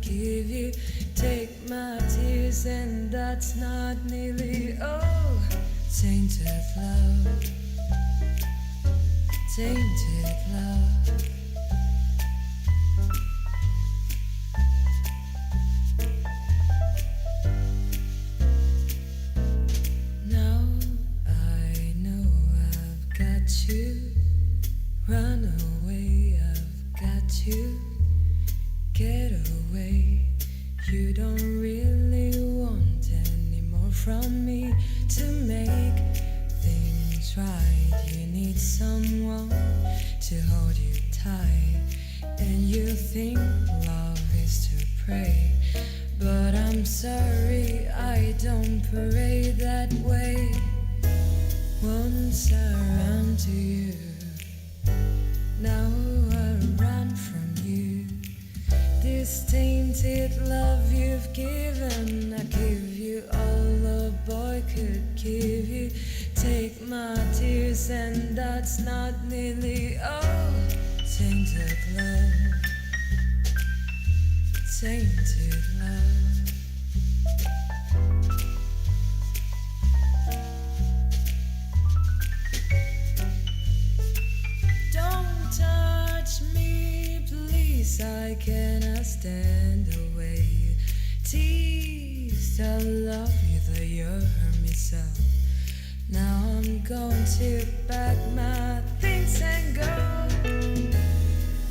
give you. Take my tears, and that's not nearly all. Tainted love, tainted love. Now I know I've got you. Run away, I've got you. Get away. You don't really want any more from me. To make things right, you need someone to hold you tight. And you think love is to pray, but I'm sorry, I don't pray that way. Once I ran to you, now I run from you. This tainted love you've given, I give you all a boy could give you. Take my tears, and that's not nearly all. Tainted love, tainted love. Don't touch me, please, I cannot stand the way you tease. I love you, though you hurt me so. Now I'm going to pack my things and go.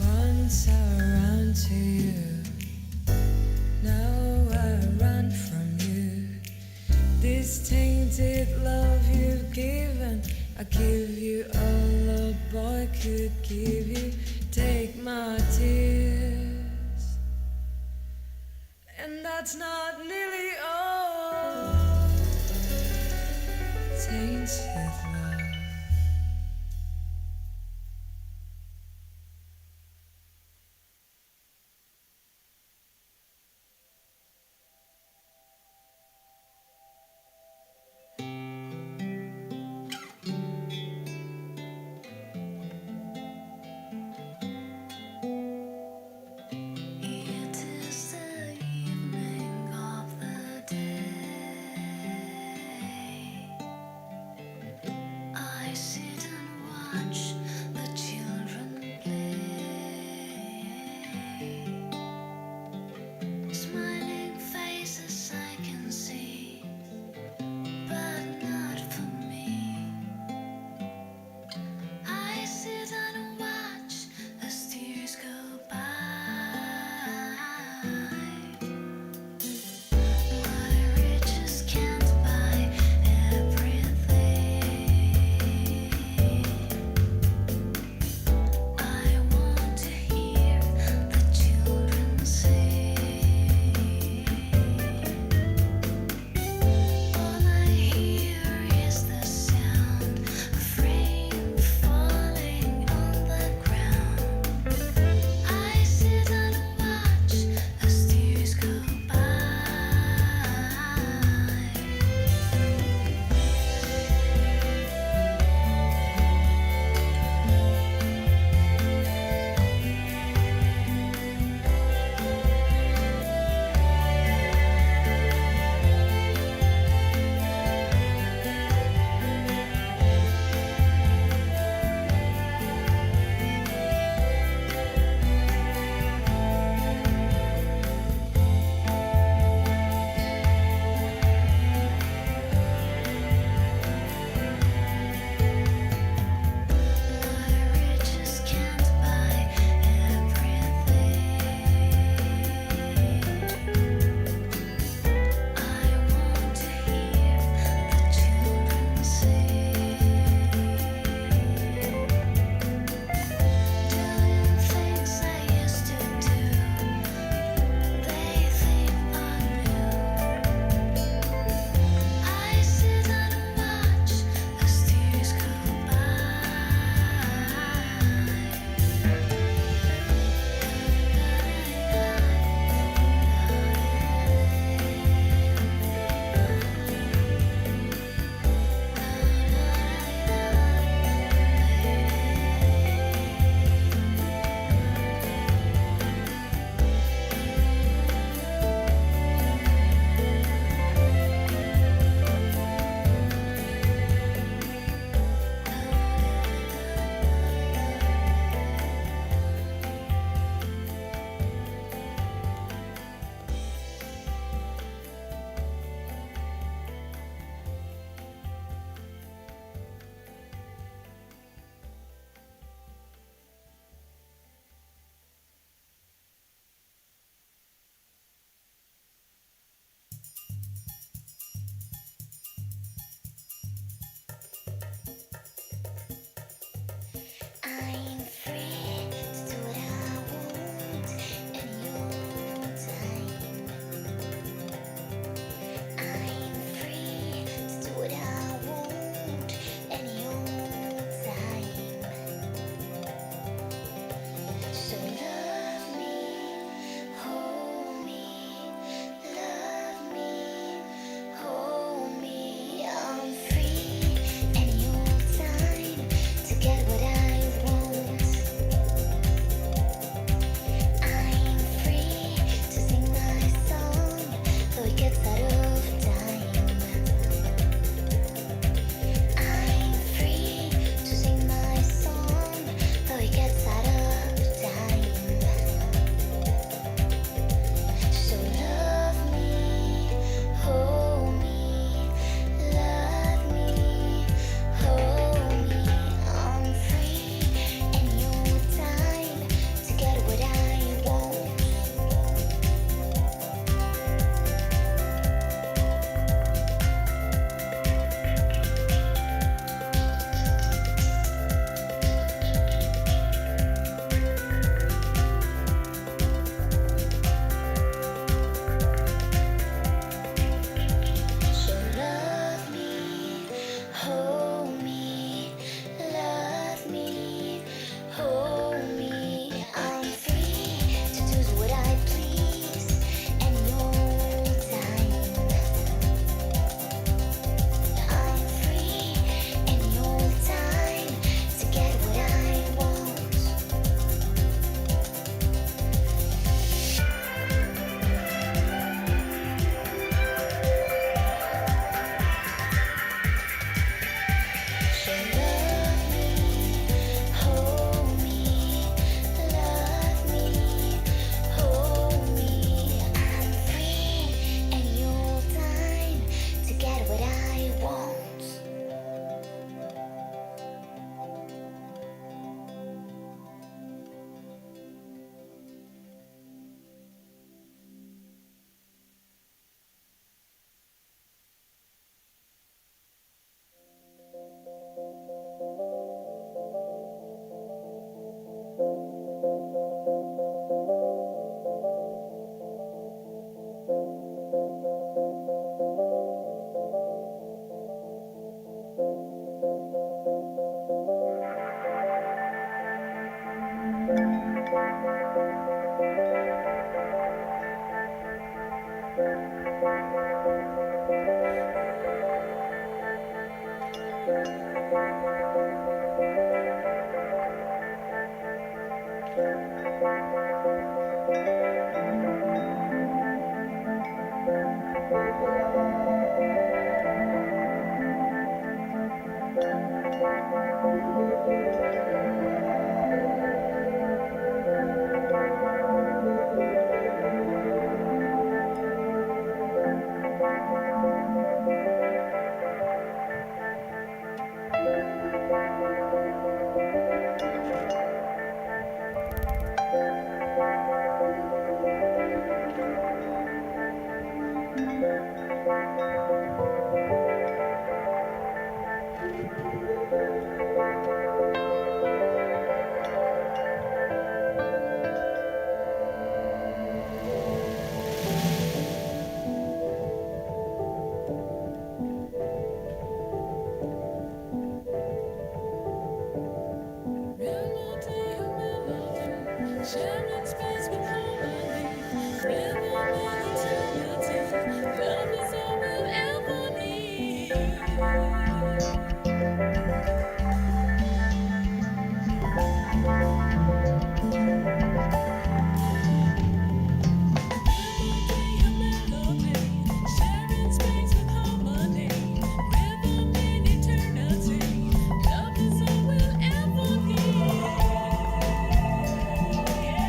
Once I ran to you, now I run from you. This tainted love you've given, I give you all a boy could give you. Take my tears, and that's not nearly all. Tainted love. It is the evening of the day. I'm free to do what I want any old time. I'm free to do what I want any old time. So love me, hold me, love me, hold me. I'm free any old time to get what I want. I'm free to sing my song, though it gets out of time. I'm free to sing my song, though it gets out of time. So love me, hold me, love me, hold me. I'm free any old time to get what I want. So love me, hold me, love me, hold me. I'm free to do what I please any old time. I'm free any old time to get what I want. So love me, hold me, love me, hold me. I'm free any old time to get what I want. Sharing space with harmony, rhythm and eternity. Love is all we'll ever need. Melody, a melody, sharing space with harmony, rhythm and eternity. Love is all we'll ever need. Yeah.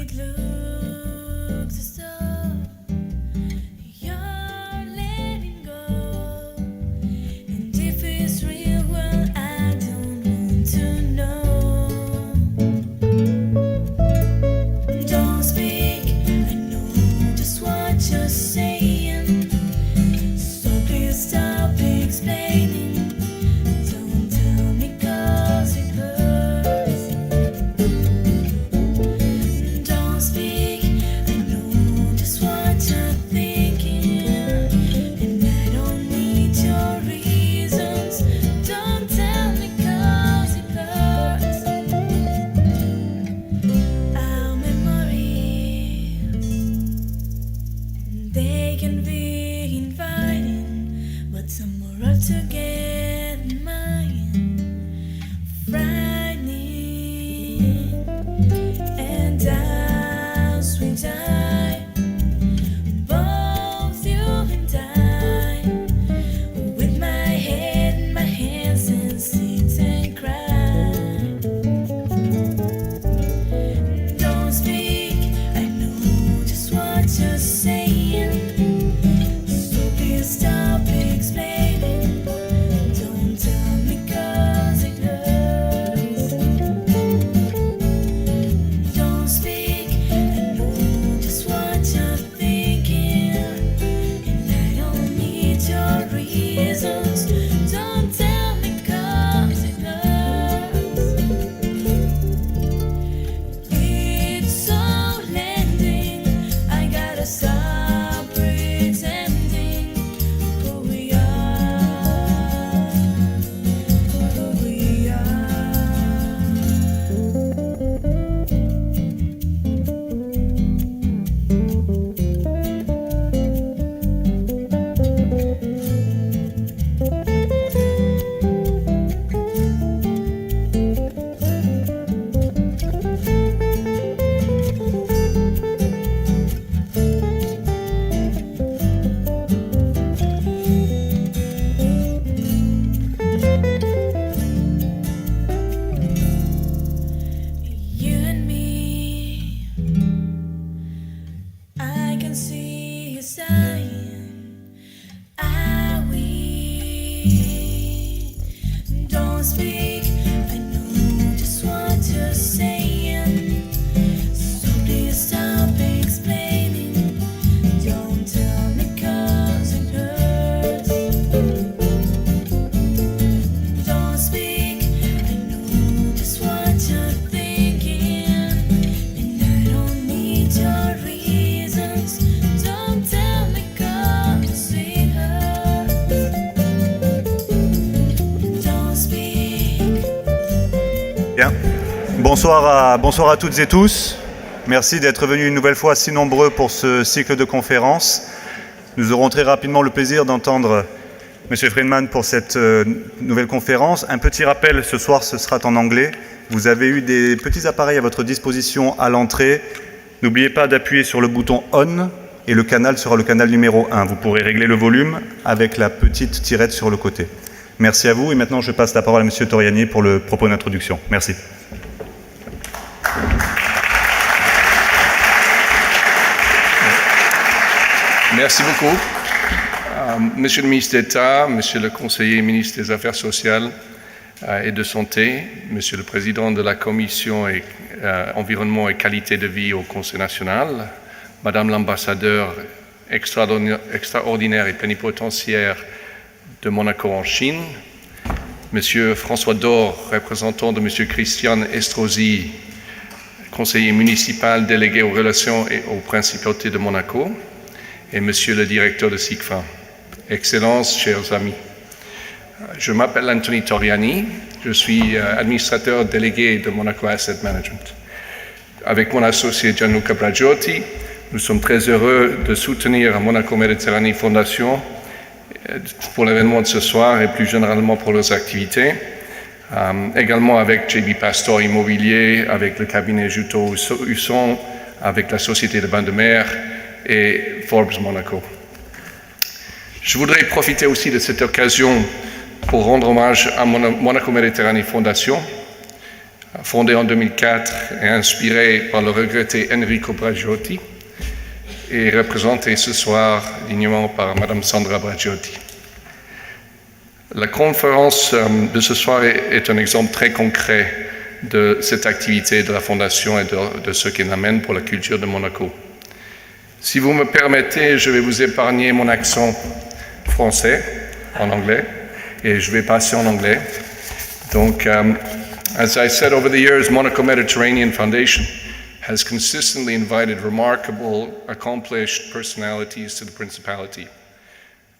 it looks as though you're letting go. And if it's real, well, I don't want to know. Don't speak, I know just what you're saying. So please stop explaining. Don't tell me 'cause it hurts. Don't speak, I know just what you're thinking. And I don't need your reasons. Don't tell me 'cause it hurts. Our memories, they can be inviting, but some are up to get mine. Frightening, and as we die, both you and I, with my head in my hands and sit and cry. Don't speak, I know just what you're saying. So please stop explaining. Don't tell me 'cause it hurts. Don't speak, I know just what you're thinking. And I don't need your reasons. Don't tell me 'cause it hurts. It's so landing. I gotta stop pretending who we are, who we are. You and me, I can see us dying. Are we? Don't speak, I know just what you're saying. So please stop explaining. Don't tell me 'cause it hurts. Don't speak, I know just what you're thinking. And I don't need your reasons. Don't tell me 'cause it hurts. Don't speak. Bien. Bonsoir à toutes et tous. Merci d'être venus une nouvelle fois si nombreux pour ce cycle de conférences. Nous aurons très rapidement le plaisir d'entendre M. Friedman pour cette nouvelle conférence. Un petit rappel, ce soir ce sera en anglais. Vous avez eu des petits appareils à votre disposition à l'entrée. N'oubliez pas d'appuyer sur le bouton ON et le canal sera le canal numéro 1. Vous pourrez régler le volume avec la petite tirette sur le côté. Merci à vous et maintenant je passe la parole à M. Toriani pour le propos d'introduction. Merci. Merci beaucoup. Monsieur le ministre d'État, Monsieur le conseiller ministre des Affaires sociales et de Santé, Monsieur le président de la Commission Environnement et Qualité de vie au Conseil national, Madame l'ambassadeur extraordinaire et plénipotentiaire de Monaco en Chine, Monsieur François Dor, représentant de Monsieur Christian Estrosi, conseiller municipal délégué aux relations et aux principautés de Monaco, et Monsieur le directeur de SICFA. Excellences, chers amis. Je m'appelle Anthony Toriani, je suis administrateur délégué de Monaco Asset Management. Avec mon associé Gianluca Bragiotti, nous sommes très heureux de soutenir Monaco Méditerranée Fondation pour l'événement de ce soir et plus généralement pour leurs activités. Également avec JB Pastor Immobilier, avec le cabinet Juto Husson, avec la Société de Bains de Mer et Forbes Monaco. Je voudrais profiter aussi de cette occasion pour rendre hommage à Monaco Méditerranée Fondation. fondé en 2004 et inspiré par le regretté Enrico Bragiotti, et représenté ce soir dignement par Madame Sandra Bragiotti. La conférence de ce soir est un exemple très concret de cette activité de la Fondation et de ce qu'elle amène pour la culture de Monaco. Si vous me permettez, je vais vous épargner mon accent français en anglais, et je vais passer en anglais. Donc, as I said, over the years, Monaco Mediterranean Foundation has consistently invited remarkable, accomplished personalities to the Principality.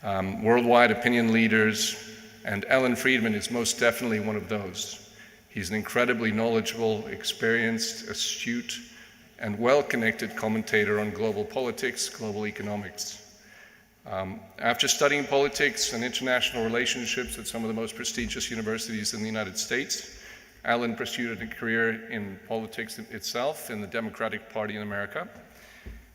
Worldwide opinion leaders, and Alan Friedman is most definitely one of those. He's an incredibly knowledgeable, experienced, astute, and well-connected commentator on global politics, global economics. After studying politics and international relationships at some of the most prestigious universities in the United States, Alan pursued a career in politics itself in the Democratic Party in America.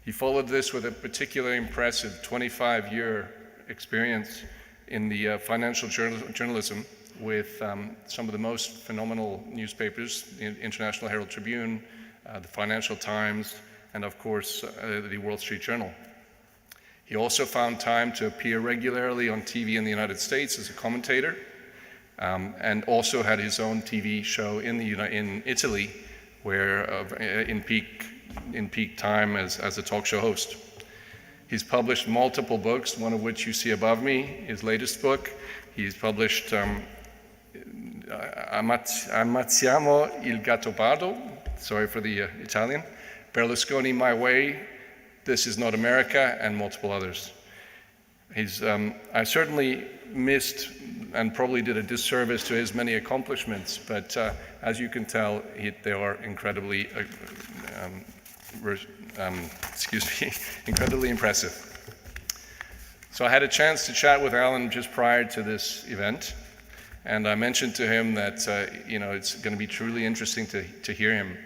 He followed this with a particularly impressive 25-year experience in the financial journalism with some of the most phenomenal newspapers, the International Herald Tribune, the Financial Times, and of course the Wall Street Journal. He also found time to appear regularly on TV in the United States as a commentator, and also had his own TV show in Italy, where in peak time as a talk show host. He's published multiple books, one of which you see above me, his latest book. He's published Ammazziamo il Gattopardo, sorry for the Italian, Berlusconi My Way, This Is Not America, and multiple others. I certainly missed and probably did a disservice to his many accomplishments, but as you can tell, they are incredibly incredibly impressive. So I had a chance to chat with Alan just prior to this event, and I mentioned to him that it's going to be truly interesting to hear him.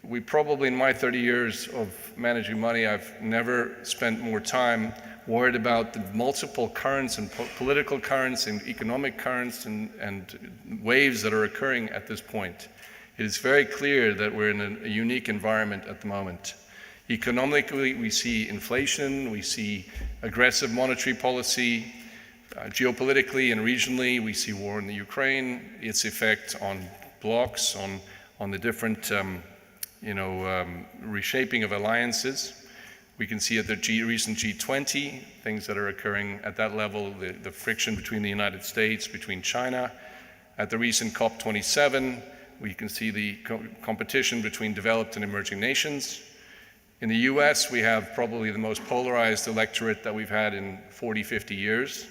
We probably, in my 30 years of managing money, I've never spent more time worried about the multiple currents and political currents and economic currents and waves that are occurring at this point. It is very clear that we're in a unique environment at the moment. Economically, we see inflation, we see aggressive monetary policy. Geopolitically and regionally, we see war in the Ukraine, its effect on blocs, on the different reshaping of alliances. We can see at the recent G20, things that are occurring at that level, the friction between the United States, between China. At the recent COP27, we can see the competition between developed and emerging nations. In the US, we have probably the most polarized electorate that we've had in 40, 50 years.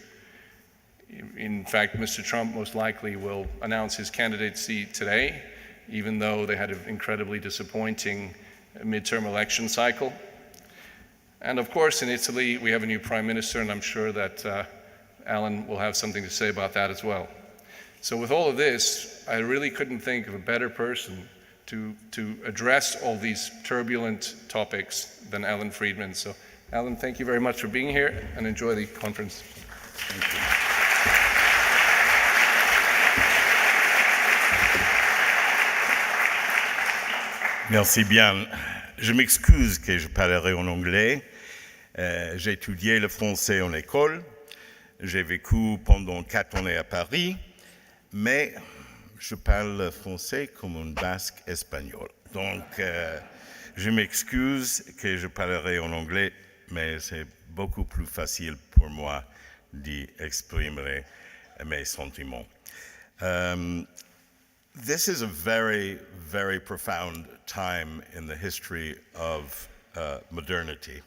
In fact, Mr. Trump most likely will announce his candidacy today, even though they had an incredibly disappointing midterm election cycle. And of course, in Italy, we have a new prime minister, and I'm sure that Alan will have something to say about that as well. So with all of this, I really couldn't think of a better person to address all these turbulent topics than Alan Friedman. So Alan, thank you very much for being here, and enjoy the conference. Thank you. Merci bien. Je m'excuse que je parlerai en anglais. J'ai étudié le français en école. J'ai vécu pendant 4 années à Paris, mais je parle français comme un basque espagnol. Donc, je m'excuse que je parlerai en anglais, mais c'est beaucoup plus facile pour moi d'exprimer mes sentiments. This is a very, very profound time in the history of modernity.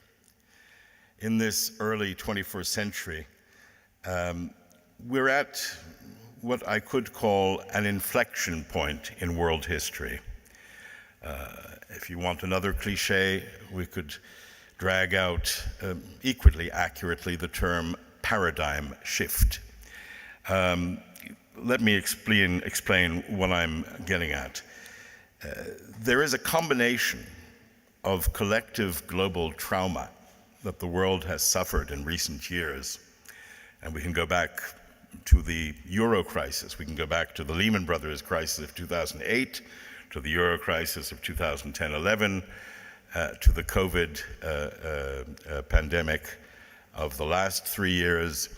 In this early 21st century, we're at what I could call an inflection point in world history. If you want another cliche, we could drag out equally accurately the term paradigm shift. Let me explain what I'm getting at. There is a combination of collective global trauma that the world has suffered in recent years. And we can go back to the Euro crisis, we can go back to the Lehman Brothers crisis of 2008, to the euro crisis of 2010-11, to the COVID pandemic of the last 3 years,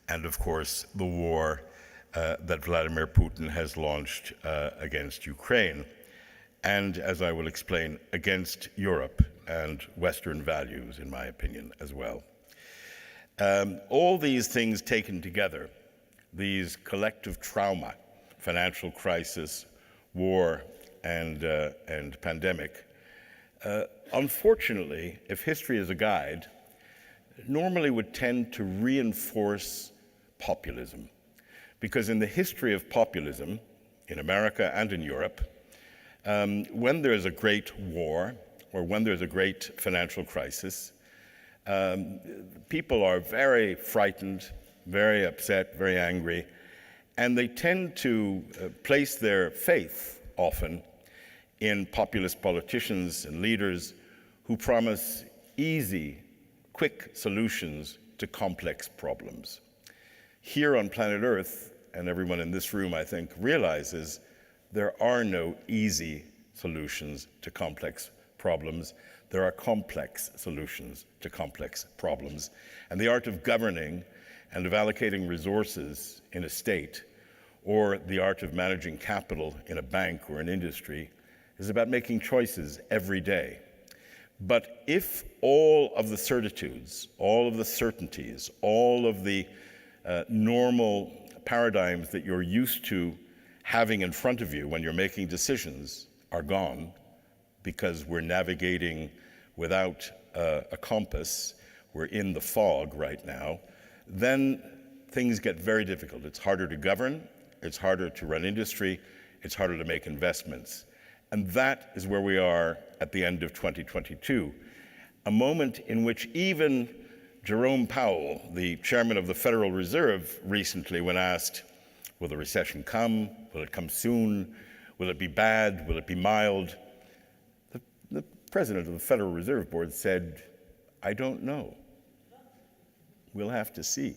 and of course the war that Vladimir Putin has launched against Ukraine, and as I will explain, against Europe and Western values, in my opinion, as well. All these things taken together, these collective trauma, financial crisis, war, and pandemic, unfortunately, if history is a guide, normally would tend to reinforce populism. Because in the history of populism, in America and in Europe, when there's a great war or when there's a great financial crisis, people are very frightened, very upset, very angry, and they tend to place their faith often in populist politicians and leaders who promise easy, quick solutions to complex problems. Here on planet Earth, and everyone in this room, I think, realizes there are no easy solutions to complex problems. There are complex solutions to complex problems. And the art of governing and of allocating resources in a state, or the art of managing capital in a bank or an industry, is about making choices every day. But if all of the certitudes, all of the certainties, all of the normal paradigms that you're used to having in front of you when you're making decisions are gone, because we're navigating without a compass, we're in the fog right now, then things get very difficult. It's harder to govern, it's harder to run industry, it's harder to make investments. And that is where we are at the end of 2022, a moment in which even Jerome Powell, the chairman of the Federal Reserve, recently, when asked, will the recession come? Will it come soon? Will it be bad? Will it be mild? The president of the Federal Reserve Board said, I don't know. We'll have to see.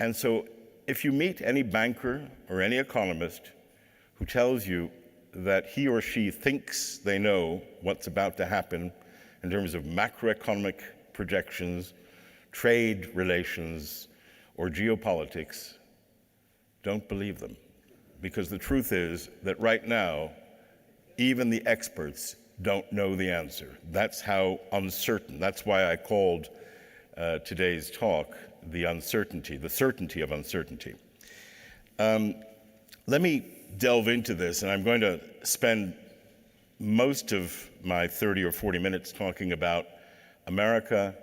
And so if you meet any banker or any economist who tells you that he or she thinks they know what's about to happen in terms of macroeconomic projections, trade relations, or geopolitics, don't believe them. Because the truth is that right now, even the experts don't know the answer. That's how uncertain. That's why I called today's talk the uncertainty, the certainty of uncertainty. Let me delve into this, and I'm going to spend most of my 30 or 40 minutes talking about America,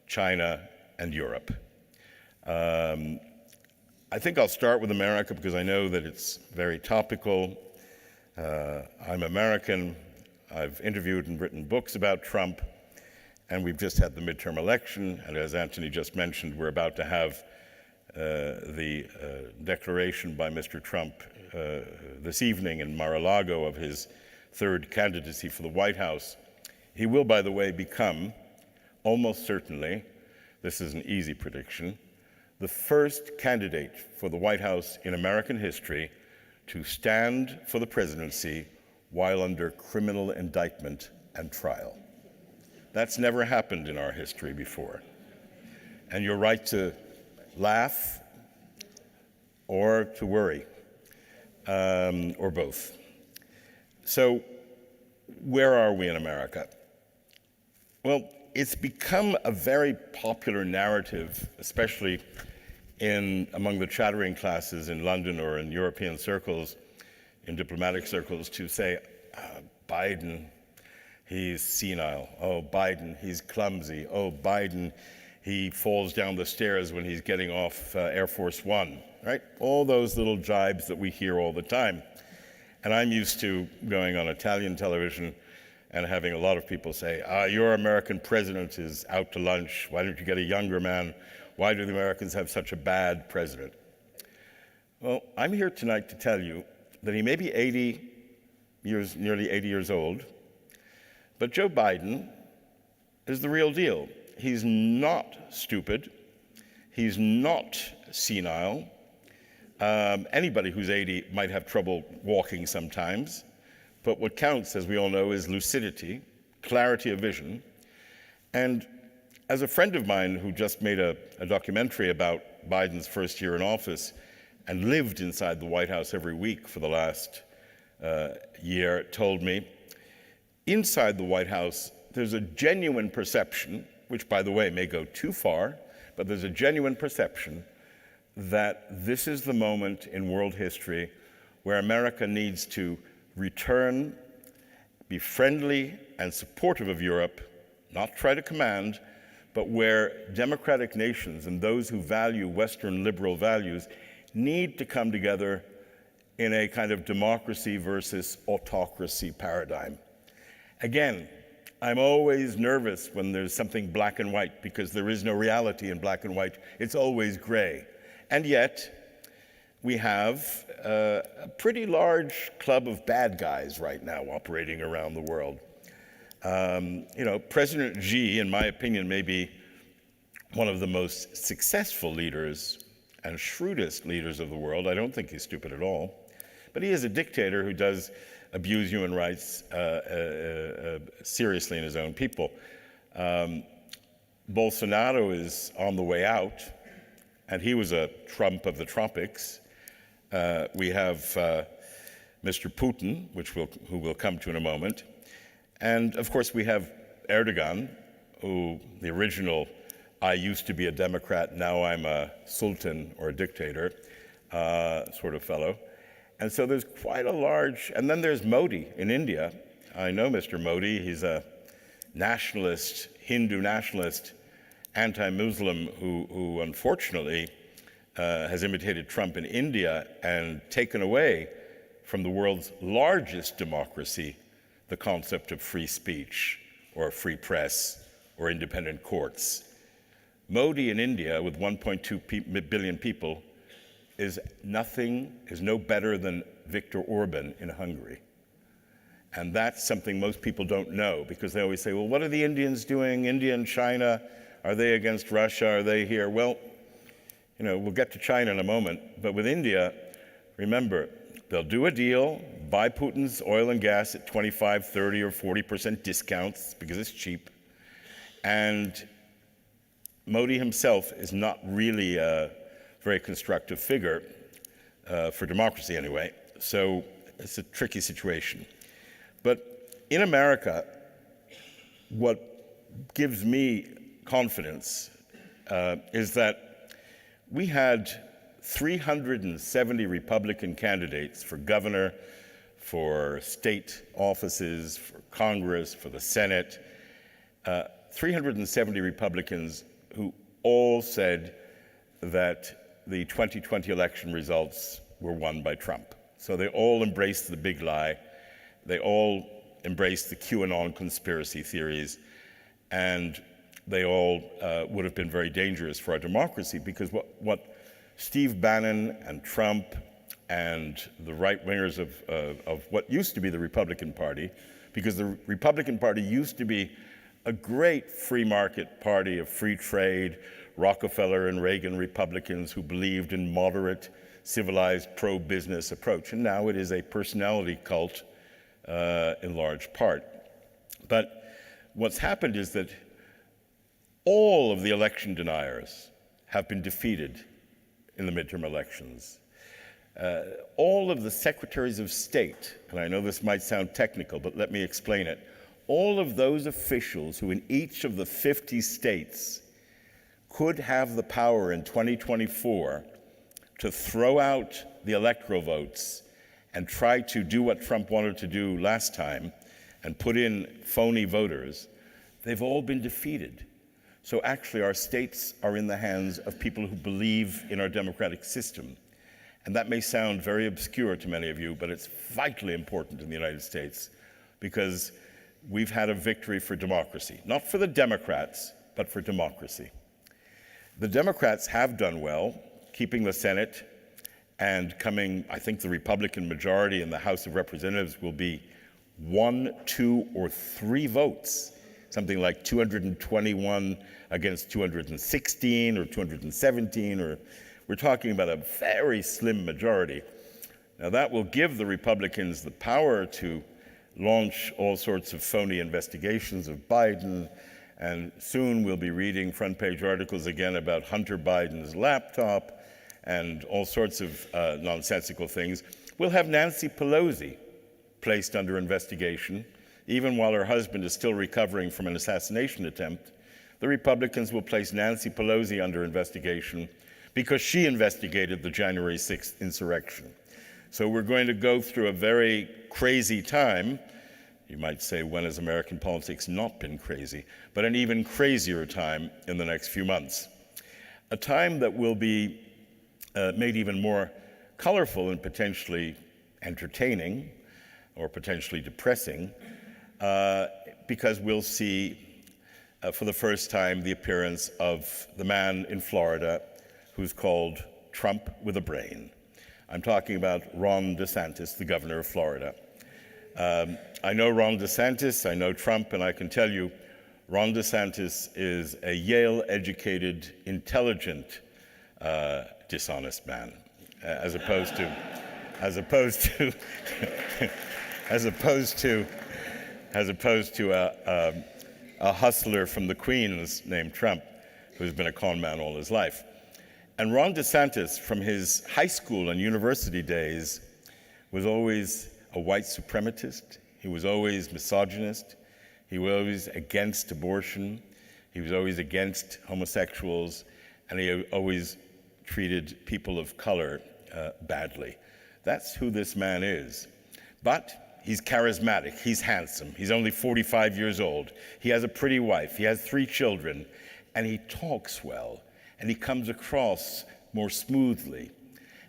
China, and Europe. I think I'll start with America because I know that it's very topical. I'm American. I've interviewed and written books about Trump, and we've just had the midterm election, and as Anthony just mentioned, we're about to have the declaration by Mr. Trump this evening in Mar-a-Lago of his third candidacy for the White House. He will, by the way, become, almost certainly, this is an easy prediction, the first candidate for the White House in American history to stand for the presidency while under criminal indictment and trial. That's never happened in our history before. And you're right to laugh or to worry, or both. So where are we in America? Well, it's become a very popular narrative, especially among the chattering classes in London or in European circles, in diplomatic circles, to say, Biden, he's senile. Oh, Biden, he's clumsy. Oh, Biden, he falls down the stairs when he's getting off Air Force One, right? All those little jibes that we hear all the time. And I'm used to going on Italian television and having a lot of people say, your American president is out to lunch. Why don't you get a younger man? Why do the Americans have such a bad president? Well, I'm here tonight to tell you that he may be nearly 80 years old, but Joe Biden is the real deal. He's not stupid. He's not senile. Anybody who's 80 might have trouble walking sometimes. but what counts, as we all know, is lucidity, clarity of vision. And as a friend of mine who just made a documentary about Biden's first year in office and lived inside the White House every week for the last year told me, inside the White House, there's a genuine perception, which by the way may go too far, but there's a genuine perception that this is the moment in world history where America needs to return, be friendly and supportive of Europe, not try to command, but where democratic nations and those who value Western liberal values need to come together in a kind of democracy versus autocracy paradigm. Again, I'm always nervous when there's something black and white because there is no reality in black and white. It's always gray. And yet, we have a pretty large club of bad guys right now operating around the world. President Xi, in my opinion, may be one of the most successful leaders and shrewdest leaders of the world. I don't think he's stupid at all. But he is a dictator who does abuse human rights seriously in his own people. Bolsonaro is on the way out, and he was a Trump of the tropics. We have Mr. Putin, who we'll come to in a moment. And of course, we have Erdogan, who the original, I used to be a Democrat, now I'm a sultan or a dictator sort of fellow. And so there's quite a large, and then there's Modi in India. I know Mr. Modi, he's a nationalist, Hindu nationalist, anti-Muslim who unfortunately has imitated Trump in India and taken away from the world's largest democracy the concept of free speech or free press or independent courts. Modi in India, with 1.2 billion people, is no better than Viktor Orban in Hungary. And that's something most people don't know, because they always say, well, what are the Indians doing? India and China, are they against Russia? Are they here? Well, we'll get to China in a moment, but with India, remember, they'll do a deal, buy Putin's oil and gas at 25, 30, or 40% discounts because it's cheap. And Modi himself is not really a very constructive figure for democracy anyway. So it's a tricky situation. But in America, what gives me confidence is that we had 370 Republican candidates for governor, for state offices, for Congress, for the Senate, 370 Republicans who all said that the 2020 election results were won by Trump. So they all embraced the big lie. They all embraced the QAnon conspiracy theories. And they all would have been very dangerous for our democracy, because what Steve Bannon and Trump and the right-wingers of what used to be the Republican Party, because the Republican Party used to be a great free market party of free trade, Rockefeller and Reagan Republicans who believed in moderate, civilized, pro-business approach. And now it is a personality cult in large part. But what's happened is that all of the election deniers have been defeated in the midterm elections. All of the secretaries of state, and I know this might sound technical, but let me explain it. All of those officials who in each of the 50 states could have the power in 2024 to throw out the electoral votes and try to do what Trump wanted to do last time and put in phony voters, they've all been defeated. So actually our states are in the hands of people who believe in our democratic system. And that may sound very obscure to many of you, but it's vitally important in the United States, because we've had a victory for democracy. Not for the Democrats, but for democracy. The Democrats have done well, keeping the Senate and coming, I think the Republican majority in the House of Representatives will be 1, 2, or 3 votes, something like 221 against 216 or 217, or we're talking about a very slim majority. Now that will give the Republicans the power to launch all sorts of phony investigations of Biden, and soon we'll be reading front-page articles again about Hunter Biden's laptop and all sorts of nonsensical things. We'll have Nancy Pelosi placed under investigation, even while her husband is still recovering from an assassination attempt. The Republicans will place Nancy Pelosi under investigation because she investigated the January 6th insurrection. So we're going to go through a very crazy time. You might say, when has American politics not been crazy? But an even crazier time in the next few months. A time that will be made even more colorful and potentially entertaining, or potentially depressing, because we'll see for the first time the appearance of the man in Florida who's called Trump with a brain. I'm talking about Ron DeSantis, the governor of Florida. I know Ron DeSantis, I know Trump, and I can tell you Ron DeSantis is a Yale-educated, intelligent, dishonest man, as opposed to a hustler from the Queens named Trump, who's been a con man all his life. And Ron DeSantis, from his high school and university days, was always a white suprematist. He was always misogynist. He was always against abortion. He was always against homosexuals. And he always treated people of color badly. That's who this man is. But he's charismatic. He's handsome. He's only 45 years old. He has a pretty wife. He has 3 children. And he talks well. And he comes across more smoothly.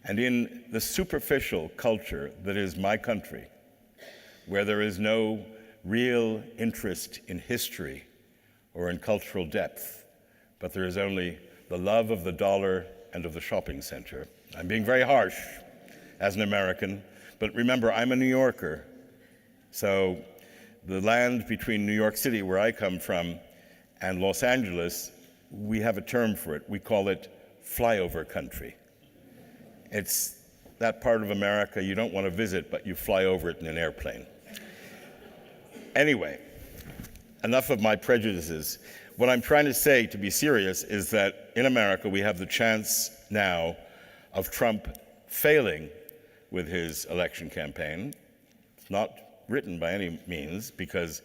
And in the superficial culture that is my country, where there is no real interest in history or in cultural depth, but there is only the love of the dollar and of the shopping center. I'm being very harsh as an American, but remember, I'm a New Yorker. So the land between New York City, where I come from, and Los Angeles, we have a term for it. We call it flyover country. It's that part of America you don't want to visit, but you fly over it in an airplane. Anyway, enough of my prejudices. What I'm trying to say, to be serious, is that in America we have the chance now of Trump failing with his election campaign. It's not written by any means, because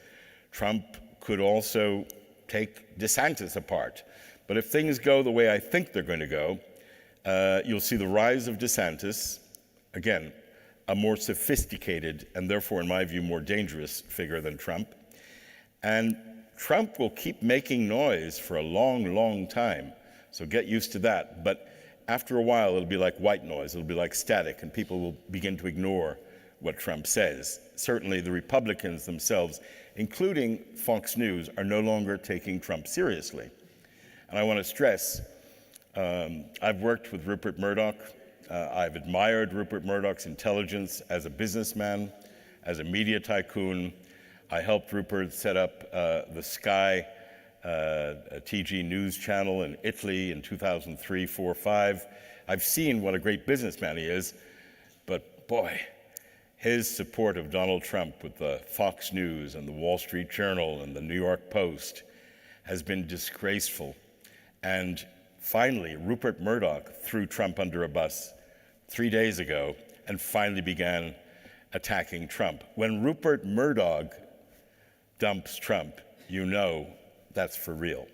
Trump could also take DeSantis apart. But if things go the way I think they're going to go, you'll see the rise of DeSantis, again, a more sophisticated and therefore, in my view, more dangerous figure than Trump. And Trump will keep making noise for a long, long time. So get used to that. But after a while, it'll be like white noise. It'll be like static, and people will begin to ignore what Trump says. Certainly the Republicans themselves, including Fox News, are no longer taking Trump seriously. And I want to stress, I've worked with Rupert Murdoch. I've admired Rupert Murdoch's intelligence as a businessman, as a media tycoon. I helped Rupert set up the Sky TG news channel in Italy in 2003, 4, 5. I've seen what a great businessman he is, but boy, his support of Donald Trump with the Fox News and the Wall Street Journal and the New York Post has been disgraceful. And finally, Rupert Murdoch threw Trump under a bus 3 days ago and finally began attacking Trump. When Rupert Murdoch dumps Trump, you know that's for real.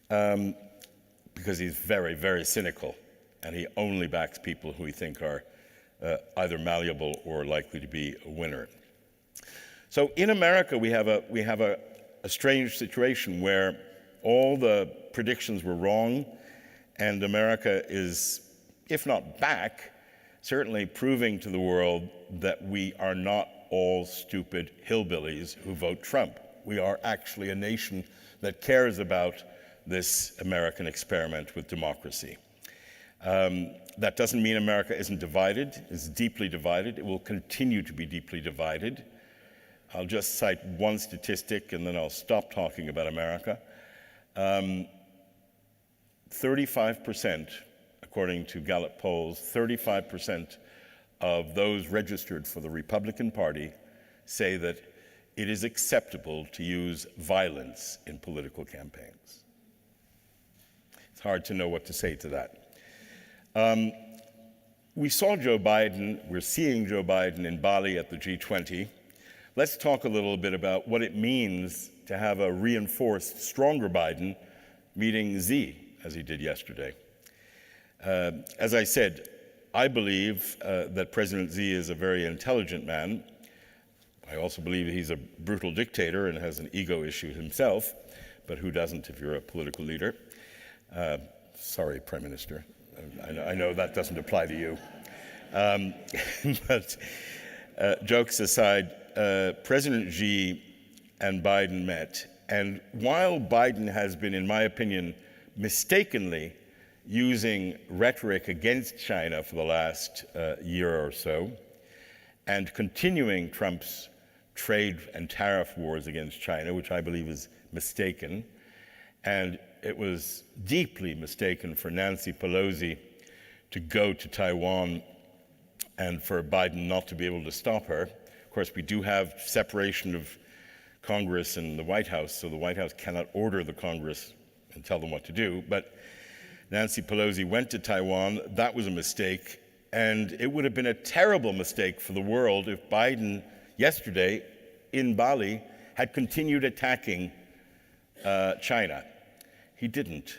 Because he's very, very cynical, and he only backs people who he think are either malleable or likely to be a winner. So in America, we have a strange situation where all the predictions were wrong, and America is, if not back, certainly proving to the world that we are not all stupid hillbillies who vote Trump. We are actually a nation that cares about this American experiment with democracy. That doesn't mean America isn't divided. It's deeply divided. It will continue to be deeply divided. I'll just cite one statistic and then I'll stop talking about America. 35%, according to Gallup polls, 35% of those registered for the Republican Party say that it is acceptable to use violence in political campaigns. It's hard to know what to say to that. We saw Joe Biden, we're seeing Joe Biden in Bali at the G20. Let's talk a little bit about what it means to have a reinforced, stronger Biden meeting Xi, as he did yesterday. As I said, I believe that President Xi is a very intelligent man. I also believe he's a brutal dictator and has an ego issue himself, but who doesn't if you're a political leader? Sorry, Prime Minister. I know that doesn't apply to you. But jokes aside, President Xi and Biden met. And while Biden has been, in my opinion, mistakenly using rhetoric against China for the last year or so, and continuing Trump's trade and tariff wars against China, which I believe is mistaken, and it was deeply mistaken for Nancy Pelosi to go to Taiwan and for Biden not to be able to stop her. Of course, we do have separation of Congress and the White House, so the White House cannot order the Congress and tell them what to do. But Nancy Pelosi went to Taiwan. That was a mistake. And it would have been a terrible mistake for the world if Biden, yesterday in Bali, had continued attacking China. He didn't.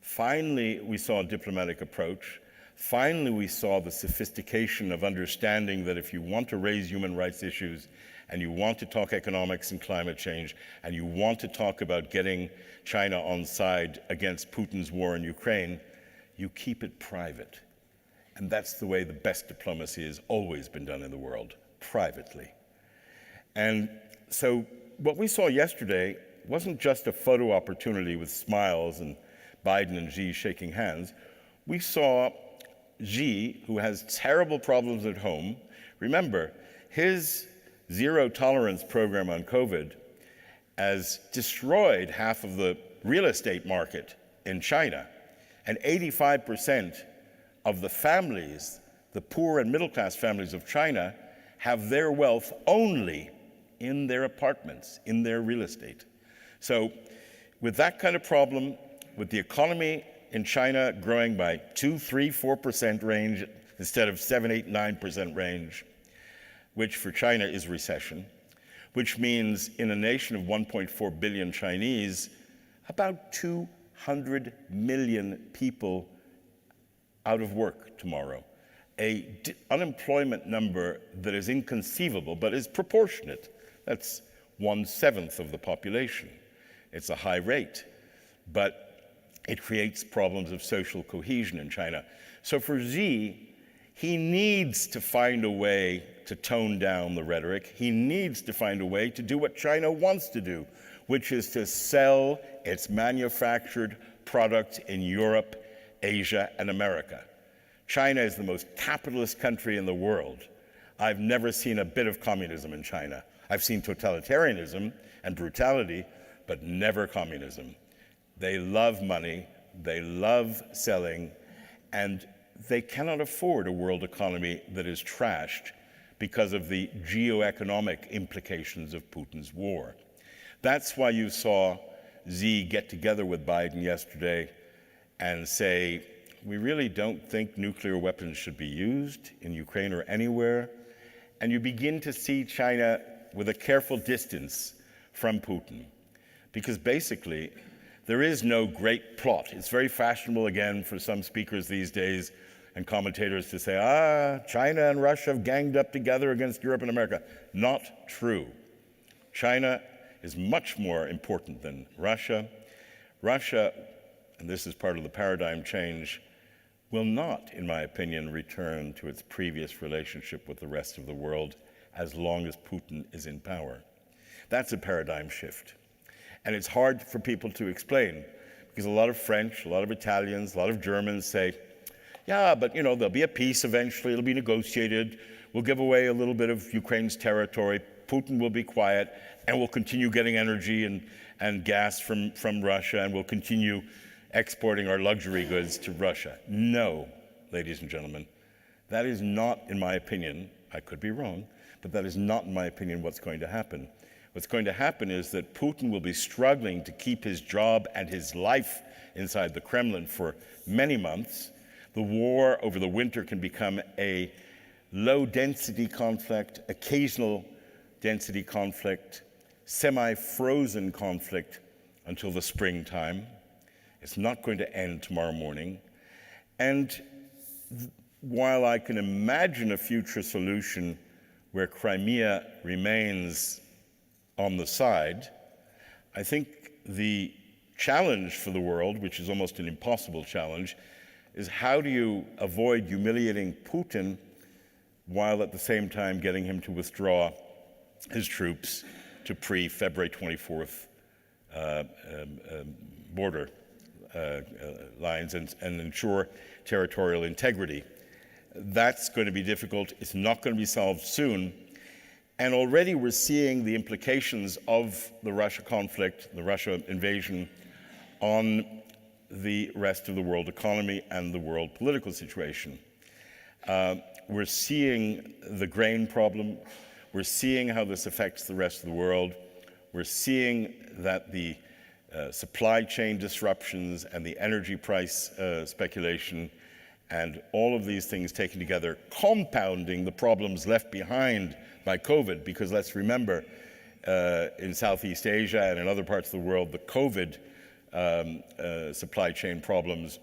Finally, we saw a diplomatic approach. Finally, we saw the sophistication of understanding that if you want to raise human rights issues and you want to talk economics and climate change and you want to talk about getting China on side against Putin's war in Ukraine, you keep it private. And that's the way the best diplomacy has always been done in the world, privately. And so what we saw yesterday wasn't just a photo opportunity with smiles and Biden and Xi shaking hands. We saw Xi, who has terrible problems at home. Remember, his zero tolerance program on COVID has destroyed half of the real estate market in China. And 85% of the families, the poor and middle class families of China, have their wealth only in their apartments, in their real estate. So with that kind of problem, with the economy in China growing by 2, 3, 4% range instead of 7, 8, 9% range, which for China is recession, which means in a nation of 1.4 billion Chinese, about 200 million people out of work tomorrow. An unemployment number that is inconceivable, but is proportionate. That's 1/7 of the population. It's a high rate, but it creates problems of social cohesion in China. So for Xi, he needs to find a way to tone down the rhetoric. He needs to find a way to do what China wants to do, which is to sell its manufactured product in Europe, Asia, and America. China is the most capitalist country in the world. I've never seen a bit of communism in China. I've seen totalitarianism and brutality, but never communism. They love money, they love selling, and they cannot afford a world economy that is trashed because of the geoeconomic implications of Putin's war. That's why you saw Xi get together with Biden yesterday and say, we really don't think nuclear weapons should be used in Ukraine or anywhere. And you begin to see China with a careful distance from Putin. Because basically, there is no great plot. It's very fashionable again for some speakers these days and commentators to say, China and Russia have ganged up together against Europe and America. Not true. China is much more important than Russia. Russia, and this is part of the paradigm change, will not, in my opinion, return to its previous relationship with the rest of the world as long as Putin is in power. That's a paradigm shift. And it's hard for people to explain because a lot of French, a lot of Italians, a lot of Germans say, yeah, but there'll be a peace eventually, it'll be negotiated, we'll give away a little bit of Ukraine's territory, Putin will be quiet, and we'll continue getting energy and gas from Russia, and we'll continue exporting our luxury goods to Russia. No, ladies and gentlemen, that is not, in my opinion, I could be wrong, but that is not, in my opinion, what's going to happen. What's going to happen is that Putin will be struggling to keep his job and his life inside the Kremlin for many months. The war over the winter can become a low-density conflict, occasional density conflict, semi-frozen conflict until the springtime. It's not going to end tomorrow morning. And while I can imagine a future solution where Crimea remains on the side, I think the challenge for the world, which is almost an impossible challenge, is how do you avoid humiliating Putin while at the same time getting him to withdraw his troops to pre-February 24th border lines and ensure territorial integrity. That's going to be difficult. It's not going to be solved soon. And already we're seeing the implications of the Russia conflict, the Russia invasion, on the rest of the world economy and the world political situation. We're seeing the grain problem. We're seeing how this affects the rest of the world. We're seeing that the supply chain disruptions and the energy price speculation and all of these things taken together, compounding the problems left behind by COVID, because let's remember, in Southeast Asia and in other parts of the world, the COVID supply chain problems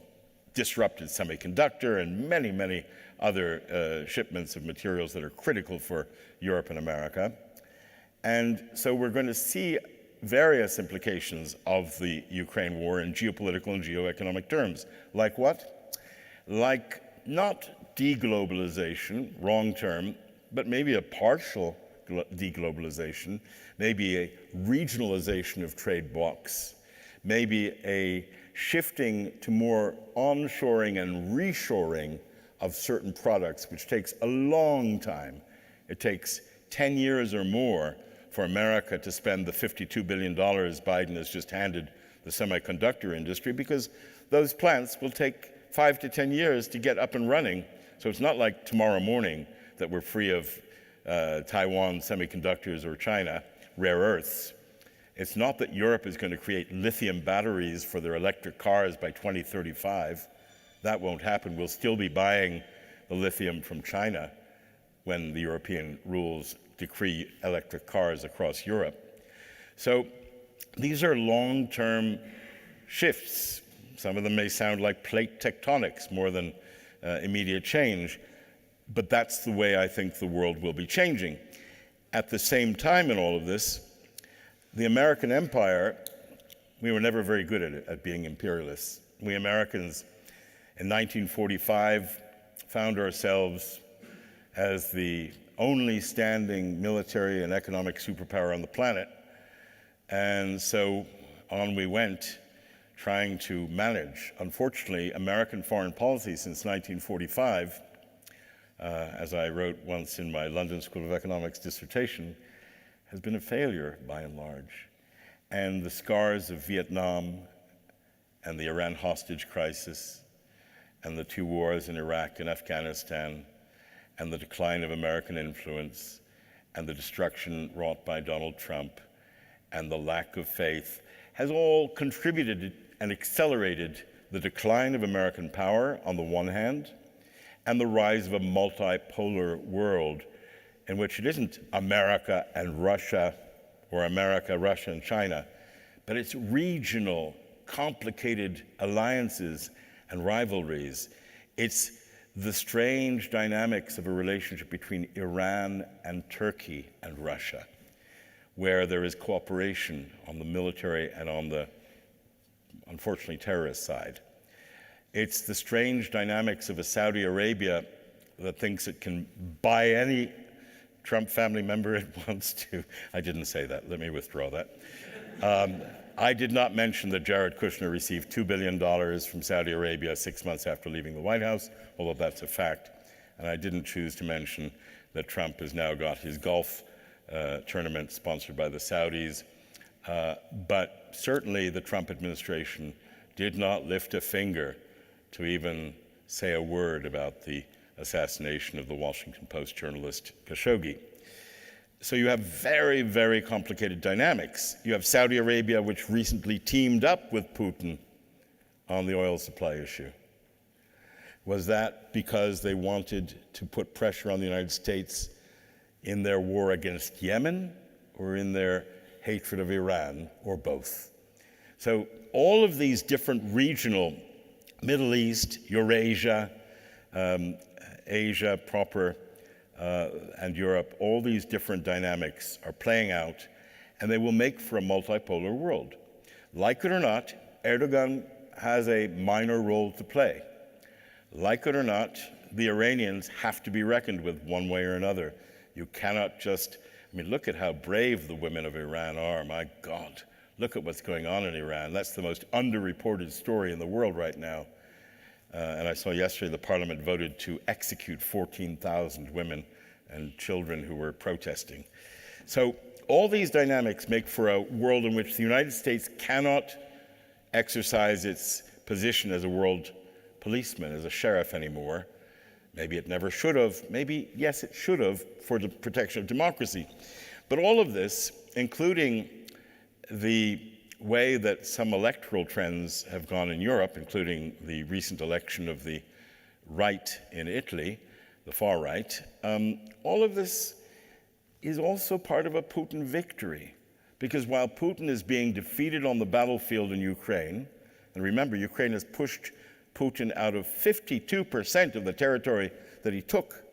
disrupted semiconductor and many, many other shipments of materials that are critical for Europe and America. And so we're going to see various implications of the Ukraine war in geopolitical and geoeconomic terms. Like what? Like not deglobalization, wrong term, but maybe a partial deglobalization, maybe a regionalization of trade blocs, maybe a shifting to more onshoring and reshoring of certain products, which takes a long time. It takes 10 years or more for America to spend the $52 billion Biden has just handed the semiconductor industry, because those plants will take 5 to 10 years to get up and running. So it's not like tomorrow morning that we're free of Taiwan semiconductors or China rare earths. It's not that Europe is going to create lithium batteries for their electric cars by 2035. That won't happen. We'll still be buying the lithium from China when the European rules decree electric cars across Europe. So these are long-term shifts. Some of them may sound like plate tectonics more than immediate change, but that's the way I think the world will be changing. At the same time in all of this, the American empire, we were never very good at being imperialists. We Americans in 1945 found ourselves as the only standing military and economic superpower on the planet. And so on we went, trying to manage. Unfortunately, American foreign policy since 1945, as I wrote once in my London School of Economics dissertation, has been a failure by and large. And the scars of Vietnam and the Iran hostage crisis and the 2 wars in Iraq and Afghanistan and the decline of American influence and the destruction wrought by Donald Trump and the lack of faith has all contributed and accelerated the decline of American power on the one hand and the rise of a multipolar world in which it isn't America and Russia or America, Russia, and China, but it's regional, complicated alliances and rivalries. It's the strange dynamics of a relationship between Iran and Turkey and Russia, where there is cooperation on the military and on the, unfortunately, terrorist side. It's the strange dynamics of a Saudi Arabia that thinks it can buy any Trump family member it wants to. I didn't say that. Let me withdraw that. I did not mention that Jared Kushner received $2 billion from Saudi Arabia 6 months after leaving the White House, although that's a fact. And I didn't choose to mention that Trump has now got his golf tournament sponsored by the Saudis. But certainly the Trump administration did not lift a finger to even say a word about the assassination of the Washington Post journalist Khashoggi. So you have very, very complicated dynamics. You have Saudi Arabia, which recently teamed up with Putin on the oil supply issue. Was that because they wanted to put pressure on the United States in their war against Yemen, or in their hatred of Iran, or both? So all of these different regional, Middle East, Eurasia, Asia proper, and Europe, all these different dynamics are playing out, and they will make for a multipolar world. Like it or not, Erdogan has a minor role to play. Like it or not, the Iranians have to be reckoned with one way or another. You cannot just, look at how brave the women of Iran are, my God. Look at what's going on in Iran. That's the most underreported story in the world right now. And I saw yesterday the parliament voted to execute 14,000 women and children who were protesting. So all these dynamics make for a world in which the United States cannot exercise its position as a world policeman, as a sheriff anymore. Maybe it never should have. Maybe, yes, it should have for the protection of democracy. But all of this, including the way that some electoral trends have gone in Europe, including the recent election of the right in Italy, the far right, all of this is also part of a Putin victory. Because while Putin is being defeated on the battlefield in Ukraine, and remember, Ukraine has pushed Putin out of 52% of the territory that he took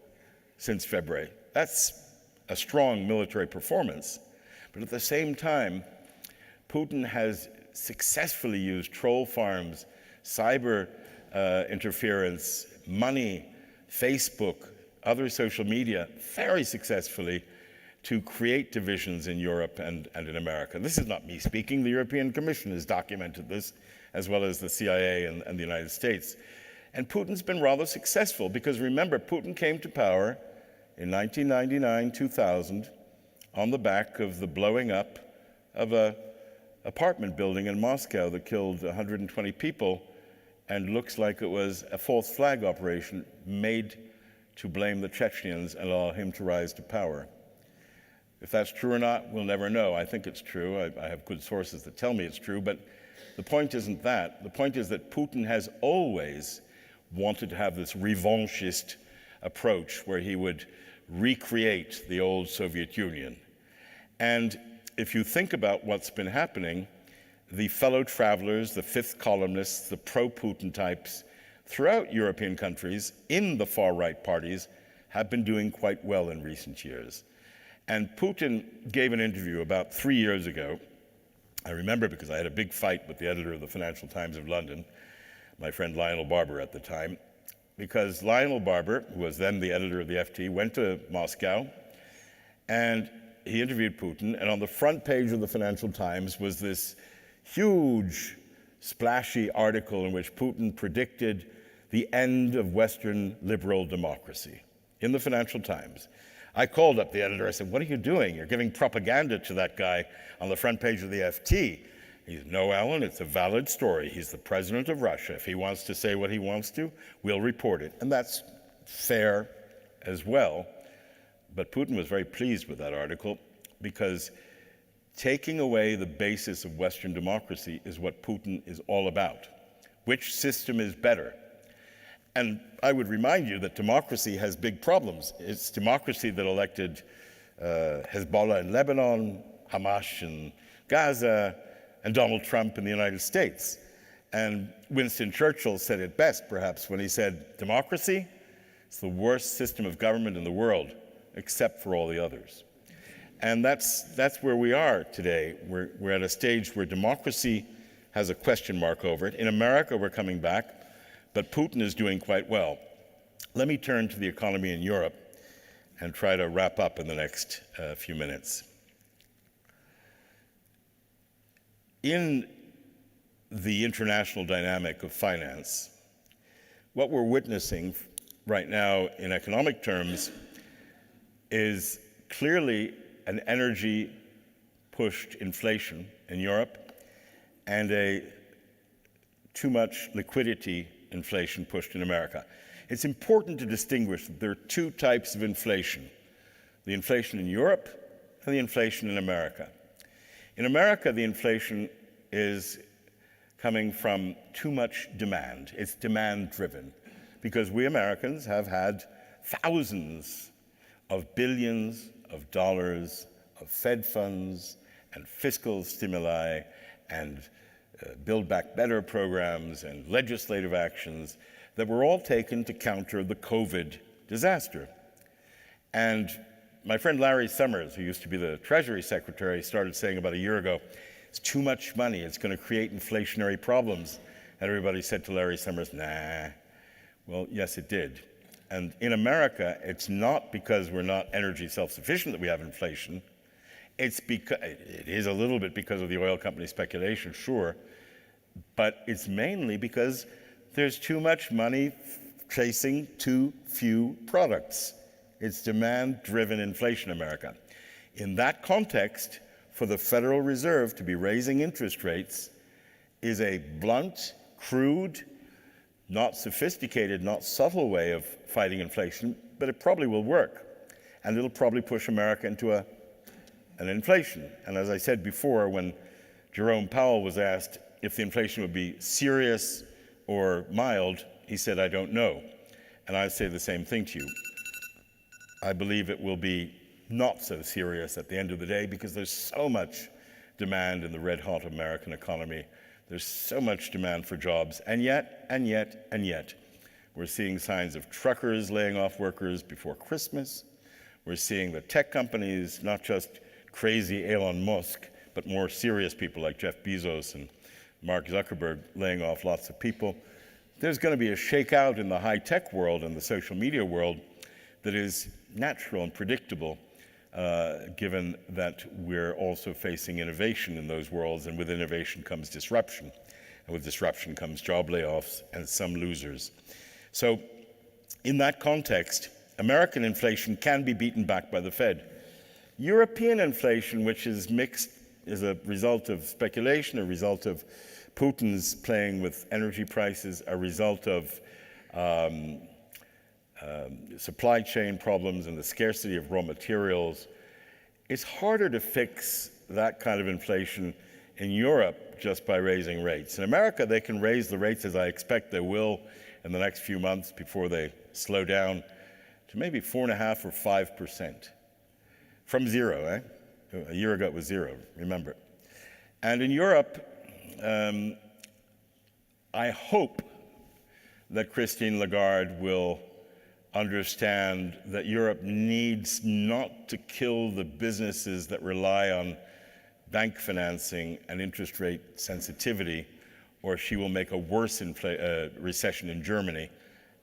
since February. That's a strong military performance. But at the same time, Putin has successfully used troll farms, cyber interference, money, Facebook, other social media, very successfully to create divisions in Europe and in America. This is not me speaking. The European Commission has documented this, as well as the CIA and the United States. And Putin's been rather successful because, remember, Putin came to power in 1999, 2000, on the back of the blowing up of an apartment building in Moscow that killed 120 people, and looks like it was a false flag operation made to blame the Chechens and allow him to rise to power. If that's true or not, we'll never know. I think it's true. I have good sources that tell me it's true, but the point isn't that. The point is that Putin has always wanted to have this revanchist approach where he would recreate the old Soviet Union. And if you think about what's been happening, the fellow travelers, the fifth columnists, the pro-Putin types throughout European countries in the far-right parties have been doing quite well in recent years. And Putin gave an interview about 3 years ago. I remember because I had a big fight with the editor of the Financial Times of London, my friend Lionel Barber at the time, because Lionel Barber, who was then the editor of the FT, went to Moscow and he interviewed Putin, and on the front page of the Financial Times was this huge, splashy article in which Putin predicted the end of Western liberal democracy in the Financial Times. I called up the editor. I said, "What are you doing? You're giving propaganda to that guy on the front page of the FT." He said, "No, Alan, it's a valid story. He's the president of Russia. If he wants to say what he wants to, we'll report it." And that's fair as well. But Putin was very pleased with that article because taking away the basis of Western democracy is what Putin is all about. Which system is better? And I would remind you that democracy has big problems. It's democracy that elected Hezbollah in Lebanon, Hamas in Gaza, and Donald Trump in the United States. And Winston Churchill said it best, perhaps, when he said, democracy is the worst system of government in the world, except for all the others. And that's where we are today. We're at a stage where democracy has a question mark over it. In America, we're coming back, but Putin is doing quite well. Let me turn to the economy in Europe and try to wrap up in the next few minutes. In the international dynamic of finance, what we're witnessing right now in economic terms is clearly an energy-pushed inflation in Europe and a too much liquidity inflation pushed in America. It's important to distinguish that there are two types of inflation. The inflation in Europe and the inflation in America. In America, the inflation is coming from too much demand. It's demand-driven, because we Americans have had thousands of billions of dollars of Fed funds and fiscal stimuli and Build Back Better programs and legislative actions that were all taken to counter the COVID disaster. And my friend Larry Summers, who used to be the Treasury Secretary, started saying about a year ago, it's too much money, it's going to create inflationary problems. And everybody said to Larry Summers, nah. Well, yes, it did. And in America, it's not because we're not energy self-sufficient that we have inflation. It is a little bit because of the oil company speculation, sure, but it's mainly because there's too much money chasing too few products. It's demand-driven inflation in America. In that context, for the Federal Reserve to be raising interest rates is a blunt, crude, not sophisticated, not subtle way of fighting inflation, but it probably will work. And it'll probably push America into an inflation. And as I said before, when Jerome Powell was asked if the inflation would be serious or mild, he said, I don't know. And I say the same thing to you. I believe it will be not so serious at the end of the day because there's so much demand in the red-hot American economy. There's so much demand for jobs. And yet, we're seeing signs of truckers laying off workers before Christmas. We're seeing the tech companies, not just crazy Elon Musk, but more serious people like Jeff Bezos and Mark Zuckerberg laying off lots of people. There's going to be a shakeout in the high-tech world and the social media world that is natural and predictable, given that we're also facing innovation in those worlds, and with innovation comes disruption. And with disruption comes job layoffs and some losers. So in that context, American inflation can be beaten back by the Fed. European inflation, which is mixed, is a result of speculation, a result of Putin's playing with energy prices, a result of supply chain problems and the scarcity of raw materials. It's harder to fix that kind of inflation in Europe just by raising rates. In America, they can raise the rates, as I expect they will in the next few months before they slow down, to maybe 4.5% or 5%. From zero, A year ago it was zero, remember. And in Europe, I hope that Christine Lagarde will understand that Europe needs not to kill the businesses that rely on bank financing and interest rate sensitivity, or she will make a worse recession in Germany,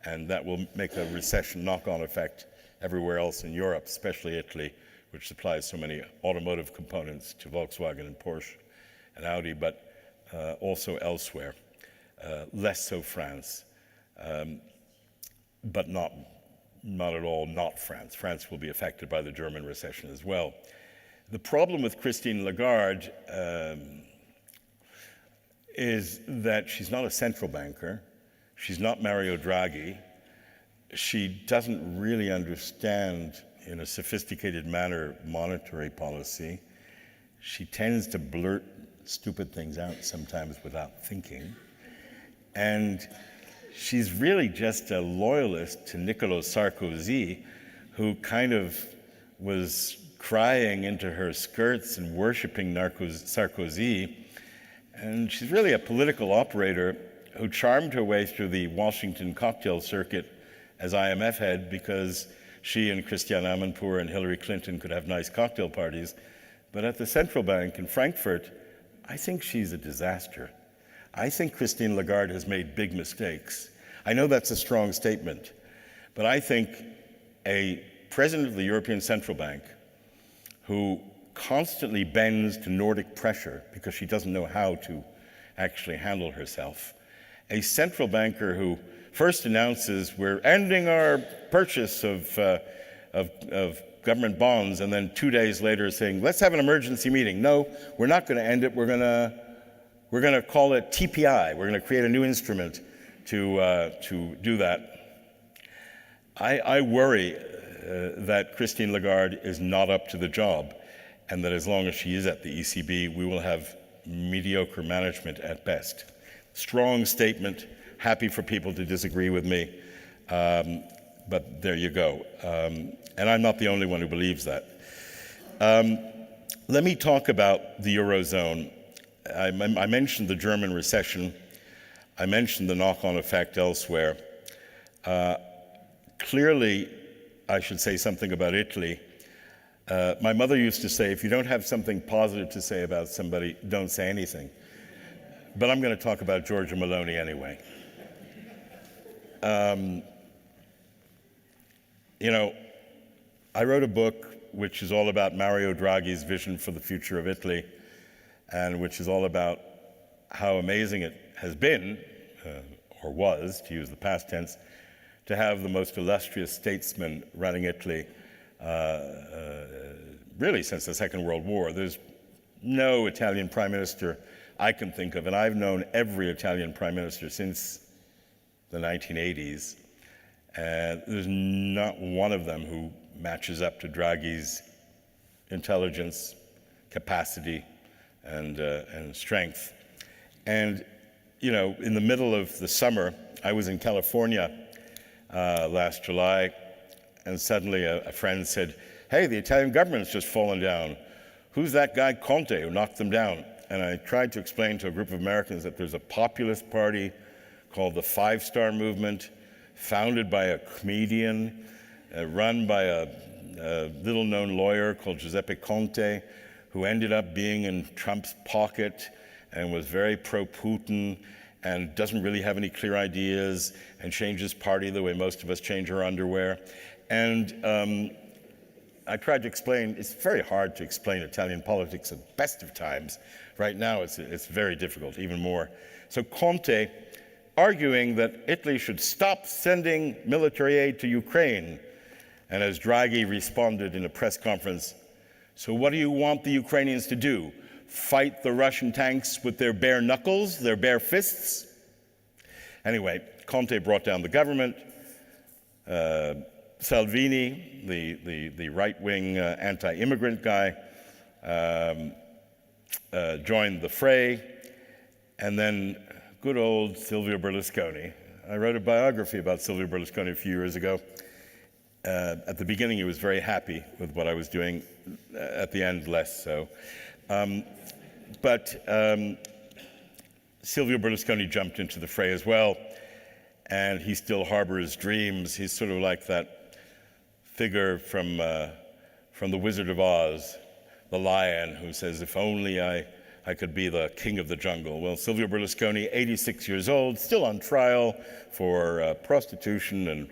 and that will make a recession knock-on effect everywhere else in Europe, especially Italy, which supplies so many automotive components to Volkswagen and Porsche and Audi, but also elsewhere. Less so France, but not at all not France. France will be affected by the German recession as well. The problem with Christine Lagarde is that she's not a central banker. She's not Mario Draghi. She doesn't really understand in a sophisticated manner monetary policy. She tends to blurt stupid things out sometimes without thinking. And she's really just a loyalist to Nicolas Sarkozy, who kind of was crying into her skirts and worshiping Sarkozy. And she's really a political operator who charmed her way through the Washington cocktail circuit as IMF head because she and Christiane Amanpour and Hillary Clinton could have nice cocktail parties. But at the central bank in Frankfurt, I think she's a disaster. I think Christine Lagarde has made big mistakes. I know that's a strong statement, but I think a president of the European Central Bank who constantly bends to Nordic pressure because she doesn't know how to actually handle herself, a central banker who first announces we're ending our purchase of government bonds, and then 2 days later saying, let's have an emergency meeting. No, we're not going to end it. We're going to call it TPI. We're going to create a new instrument to do that. I worry that Christine Lagarde is not up to the job. and that as long as she is at the ECB, we will have mediocre management at best. Strong statement, happy for people to disagree with me, but there you go. And I'm not the only one who believes that. Let me talk about the Eurozone. I mentioned the German recession. I mentioned the knock-on effect elsewhere. Clearly, I should say something about Italy. My mother used to say, if you don't have something positive to say about somebody, don't say anything. But I'm going to talk about Giorgia Meloni anyway. You know, I wrote a book which is all about Mario Draghi's vision for the future of Italy, and which is all about how amazing it has been, or was, to use the past tense, to have the most illustrious statesman running Italy really since the Second World War. There's no Italian prime minister I can think of, and I've known every Italian prime minister since the 1980s, and there's not one of them who matches up to Draghi's intelligence, capacity, and strength. And, you know, in the middle of the summer, I was in California last July, and suddenly a friend said, hey, the Italian government's just fallen down. Who's that guy Conte who knocked them down? And I tried to explain to a group of Americans that there's a populist party called the Five Star Movement, founded by a comedian, run by a little-known lawyer called Giuseppe Conte, who ended up being in Trump's pocket and was very pro-Putin and doesn't really have any clear ideas and changes party the way most of us change our underwear. And I tried to explain, it's very hard to explain Italian politics at the best of times. Right now it's very difficult, even more. So Conte, arguing that Italy should stop sending military aid to Ukraine, and as Draghi responded in a press conference, so what do you want the Ukrainians to do? Fight the Russian tanks with their bare knuckles, their bare fists? Anyway, Conte brought down the government. Salvini, the right-wing anti-immigrant guy, joined the fray. And then good old Silvio Berlusconi. I wrote a biography about Silvio Berlusconi a few years ago. At the beginning, he was very happy with what I was doing. At the end, less so. But Silvio Berlusconi jumped into the fray as well, and he still harbors dreams. He's sort of like that figure from The Wizard of Oz, the lion who says, if only I could be the king of the jungle. Well, Silvio Berlusconi, 86 years old, still on trial for prostitution and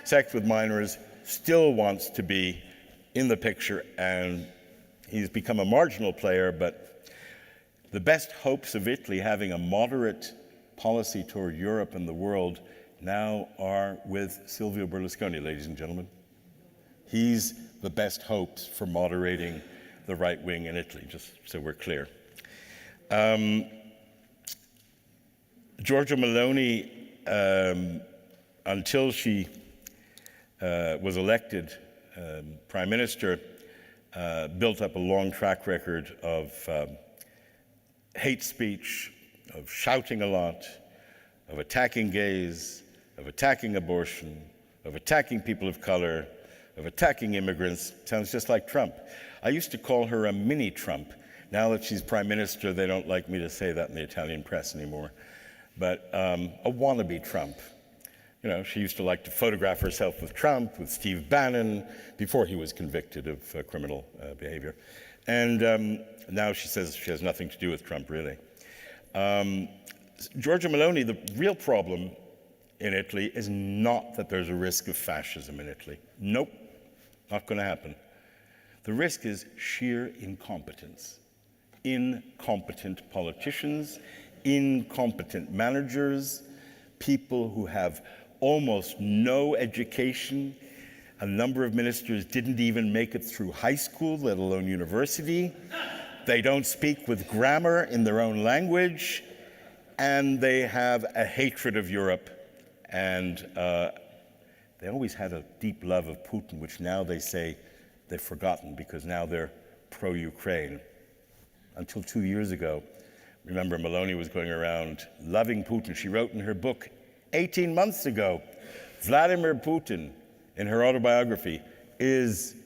sex with minors, still wants to be in the picture, and he's become a marginal player, but the best hopes of Italy having a moderate policy toward Europe and the world now are with Silvio Berlusconi, ladies and gentlemen. He's the best hopes for moderating the right wing in Italy, just so we're clear. Giorgia Meloni, until she was elected prime minister, built up a long track record of hate speech, of shouting a lot, of attacking gays, of attacking abortion, of attacking people of color, of attacking immigrants. Sounds just like Trump. I used to call her a mini Trump. Now that she's prime minister, they don't like me to say that in the Italian press anymore. But a wannabe Trump. You know, she used to like to photograph herself with Trump, with Steve Bannon, before he was convicted of criminal behavior. And now she says she has nothing to do with Trump, really. Giorgia Meloni, the real problem in Italy is not that there's a risk of fascism in Italy. Nope, not going to happen. The risk is sheer incompetence. Incompetent politicians, incompetent managers, people who have almost no education. A number of ministers didn't even make it through high school, let alone university. They don't speak with grammar in their own language, and they have a hatred of Europe. And they always had a deep love of Putin, which now they say they've forgotten because now they're pro-Ukraine until 2 years ago. Remember, Meloni was going around loving Putin. She wrote in her book 18 months ago, Vladimir Putin, in her autobiography, is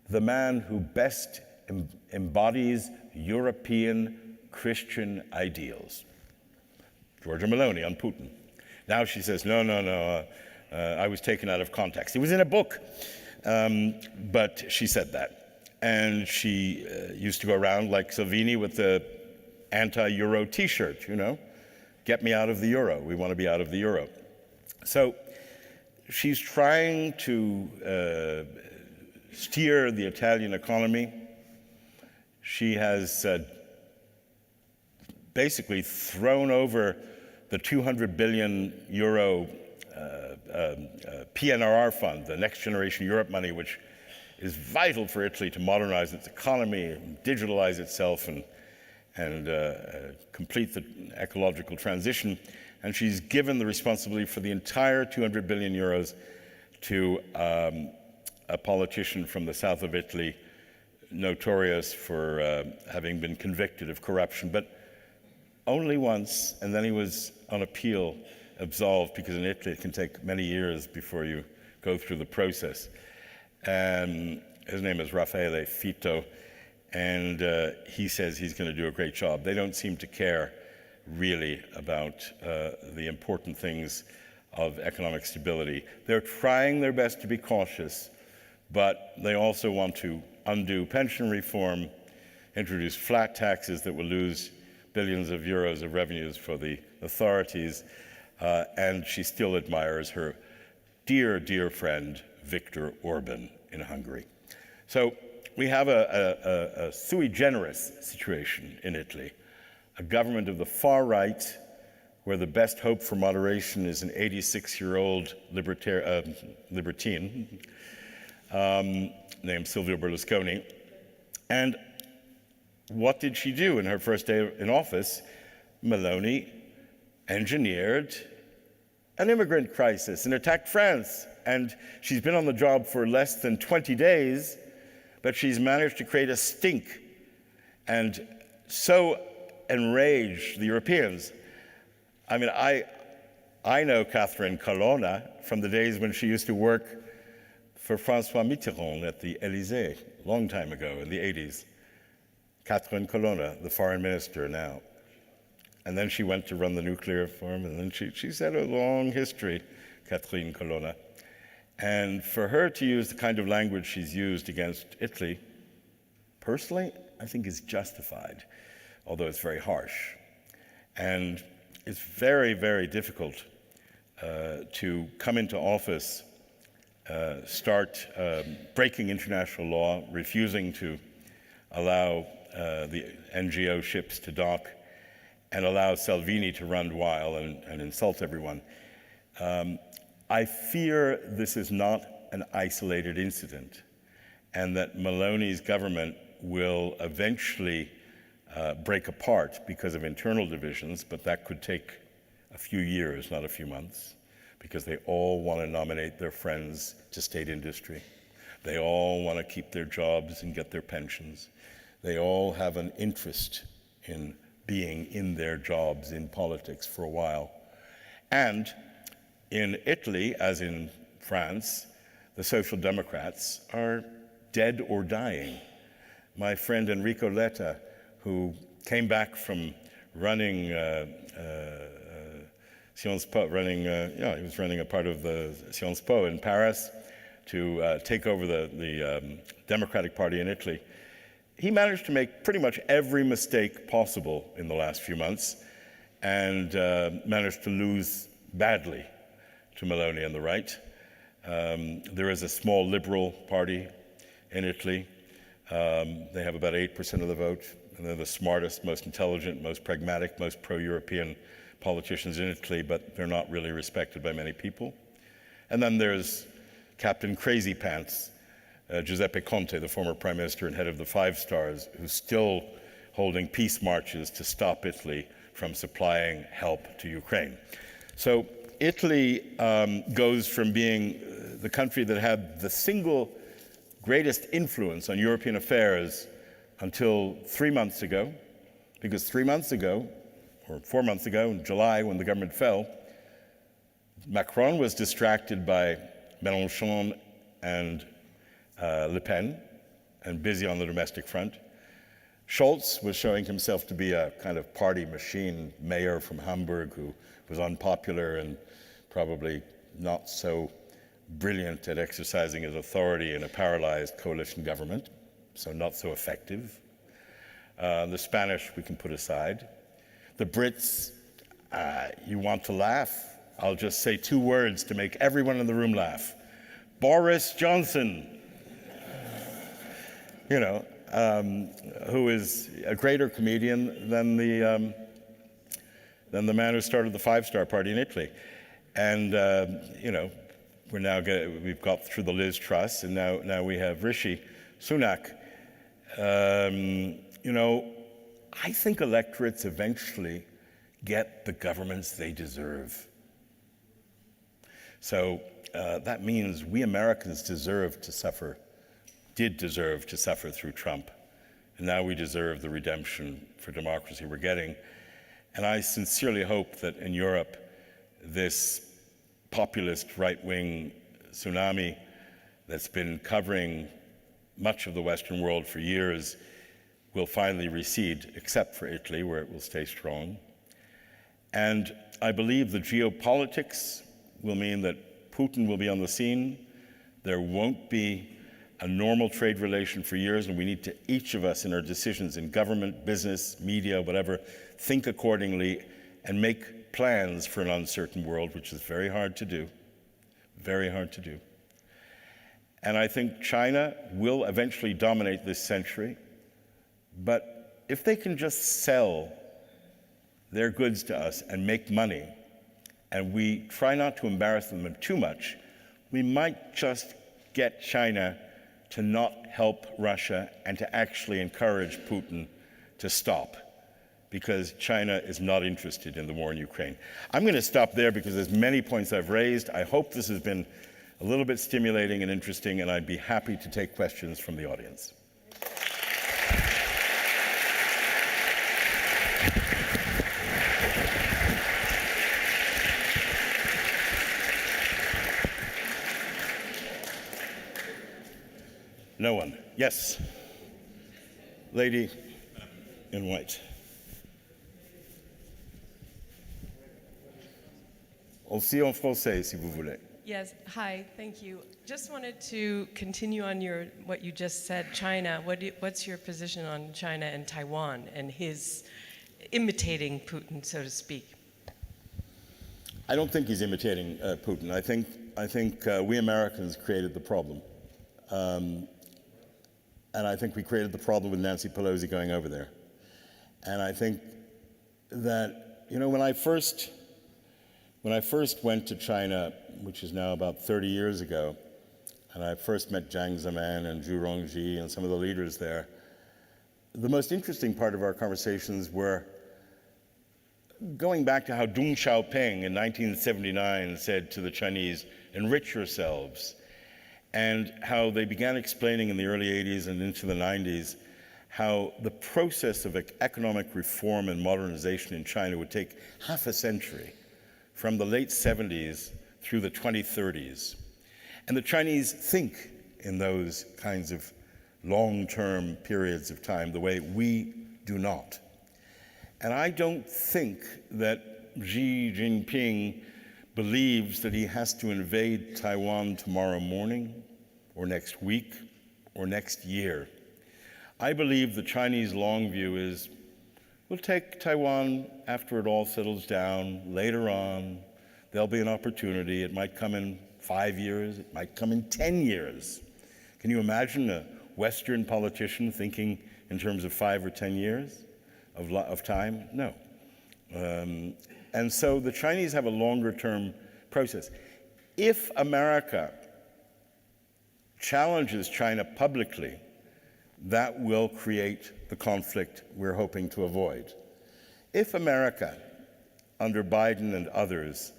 the man who best embodies European Christian ideals. Giorgia Meloni on Putin. Now she says, no, I was taken out of context. It was in a book, but she said that. And she used to go around like Salvini with the anti-Euro t-shirt, get me out of the Euro. We want to be out of the Euro. So she's trying to steer the Italian economy. She has basically thrown over the 200 billion euro PNRR fund, the Next Generation Europe money, which is vital for Italy to modernize its economy, digitalize itself, and complete the ecological transition. And she's given the responsibility for the entire 200 billion euros to a politician from the south of Italy, notorious for having been convicted of corruption, but only once, and then he was on appeal absolved, because in Italy it can take many years before you go through the process. And his name is Raffaele Fitto, and he says he's going to do a great job. They don't seem to care really about the important things of economic stability. They're trying their best to be cautious, but they also want to undo pension reform, introduce flat taxes that will lose billions of euros of revenues for the authorities, and she still admires her dear, dear friend, Viktor Orban in Hungary. So we have a sui generis situation in Italy, a government of the far right, where the best hope for moderation is an 86-year-old libertine named Silvio Berlusconi. And what did she do in her first day in office? Meloni engineered an immigrant crisis and attacked France. And she's been on the job for less than 20 days, but she's managed to create a stink and so enrage the Europeans. I mean, I know Catherine Colonna from the days when she used to work for François Mitterrand at the Élysée, a long time ago in the 80s. Catherine Colonna, the foreign minister now. And then she went to run the nuclear farm, and then she's had a long history, Catherine Colonna. And for her to use the kind of language she's used against Italy, personally, I think is justified, although it's very harsh. And it's very, very difficult to come into office, start breaking international law, refusing to allow the NGO ships to dock, and allow Salvini to run wild and insult everyone. I fear this is not an isolated incident, and that Meloni's government will eventually break apart because of internal divisions, but that could take a few years, not a few months, because they all want to nominate their friends to state industry. They all want to keep their jobs and get their pensions. They all have an interest in being in their jobs in politics for a while. And in Italy, as in France, the Social Democrats are dead or dying. My friend Enrico Letta, who came back from running Sciences Po, he was running a part of the Sciences Po in Paris to take over the Democratic Party in Italy. He managed to make pretty much every mistake possible in the last few months, and managed to lose badly to Meloni and the right. There is a small liberal party in Italy. They have about 8% of the vote, and they're the smartest, most intelligent, most pragmatic, most pro-European politicians in Italy, but they're not really respected by many people. And then there's Captain Crazy Pants, Giuseppe Conte, the former prime minister and head of the Five Stars, who's still holding peace marches to stop Italy from supplying help to Ukraine. So Italy goes from being the country that had the single greatest influence on European affairs until 3 months ago, because 3 months ago, or 4 months ago, in July, when the government fell, Macron was distracted by Mélenchon and Le Pen, and busy on the domestic front. Scholz was showing himself to be a kind of party machine mayor from Hamburg who was unpopular and probably not so brilliant at exercising his authority in a paralyzed coalition government, so not so effective. The Spanish we can put aside. The Brits, you want to laugh? I'll just say 2 words to make everyone in the room laugh. Boris Johnson. You know, who is a greater comedian than the man who started the Five-Star Party in Italy. And, you know, we've got through the Liz Truss, and now we have Rishi Sunak. You know, I think electorates eventually get the governments they deserve. So that means we Americans did deserve to suffer through Trump. And now we deserve the redemption for democracy we're getting. And I sincerely hope that in Europe, this populist right-wing tsunami that's been covering much of the Western world for years will finally recede, except for Italy, where it will stay strong. And I believe the geopolitics will mean that Putin will be on the scene. There won't be a normal trade relation for years, and we need to, each of us in our decisions in government, business, media, whatever, think accordingly and make plans for an uncertain world, which is very hard to do, very hard to do. And I think China will eventually dominate this century, but if they can just sell their goods to us and make money, and we try not to embarrass them too much, we might just get China to not help Russia and to actually encourage Putin to stop, because China is not interested in the war in Ukraine. I'm going to stop there because there's many points I've raised. I hope this has been a little bit stimulating and interesting, and I'd be happy to take questions from the audience. No one. Yes. Lady in white. Aussi en français, si vous voulez. Yes, hi, thank you. Just wanted to continue on what you just said, China. What's your position on China and Taiwan and his imitating Putin, so to speak? I don't think he's imitating Putin. I think we Americans created the problem. And I think we created the problem with Nancy Pelosi going over there. And I think that, you know, when I first went to China, which is now about 30 years ago, and I first met Jiang Zemin and Zhu Rongji and some of the leaders there, the most interesting part of our conversations were going back to how Deng Xiaoping in 1979 said to the Chinese, enrich yourselves, and how they began explaining in the early 80s and into the 90s how the process of economic reform and modernization in China would take half a century, from the late 70s through the 2030s. And the Chinese think in those kinds of long-term periods of time the way we do not. And I don't think that Xi Jinping believes that he has to invade Taiwan tomorrow morning or next week or next year. I believe the Chinese long view is, we'll take Taiwan after it all settles down. Later on, there'll be an opportunity. It might come in 5 years. It might come in 10 years. Can you imagine a Western politician thinking in terms of 5 or 10 years of time? No. And so the Chinese have a longer-term process. If America challenges China publicly, that will create the conflict we're hoping to avoid. If America, under Biden and others,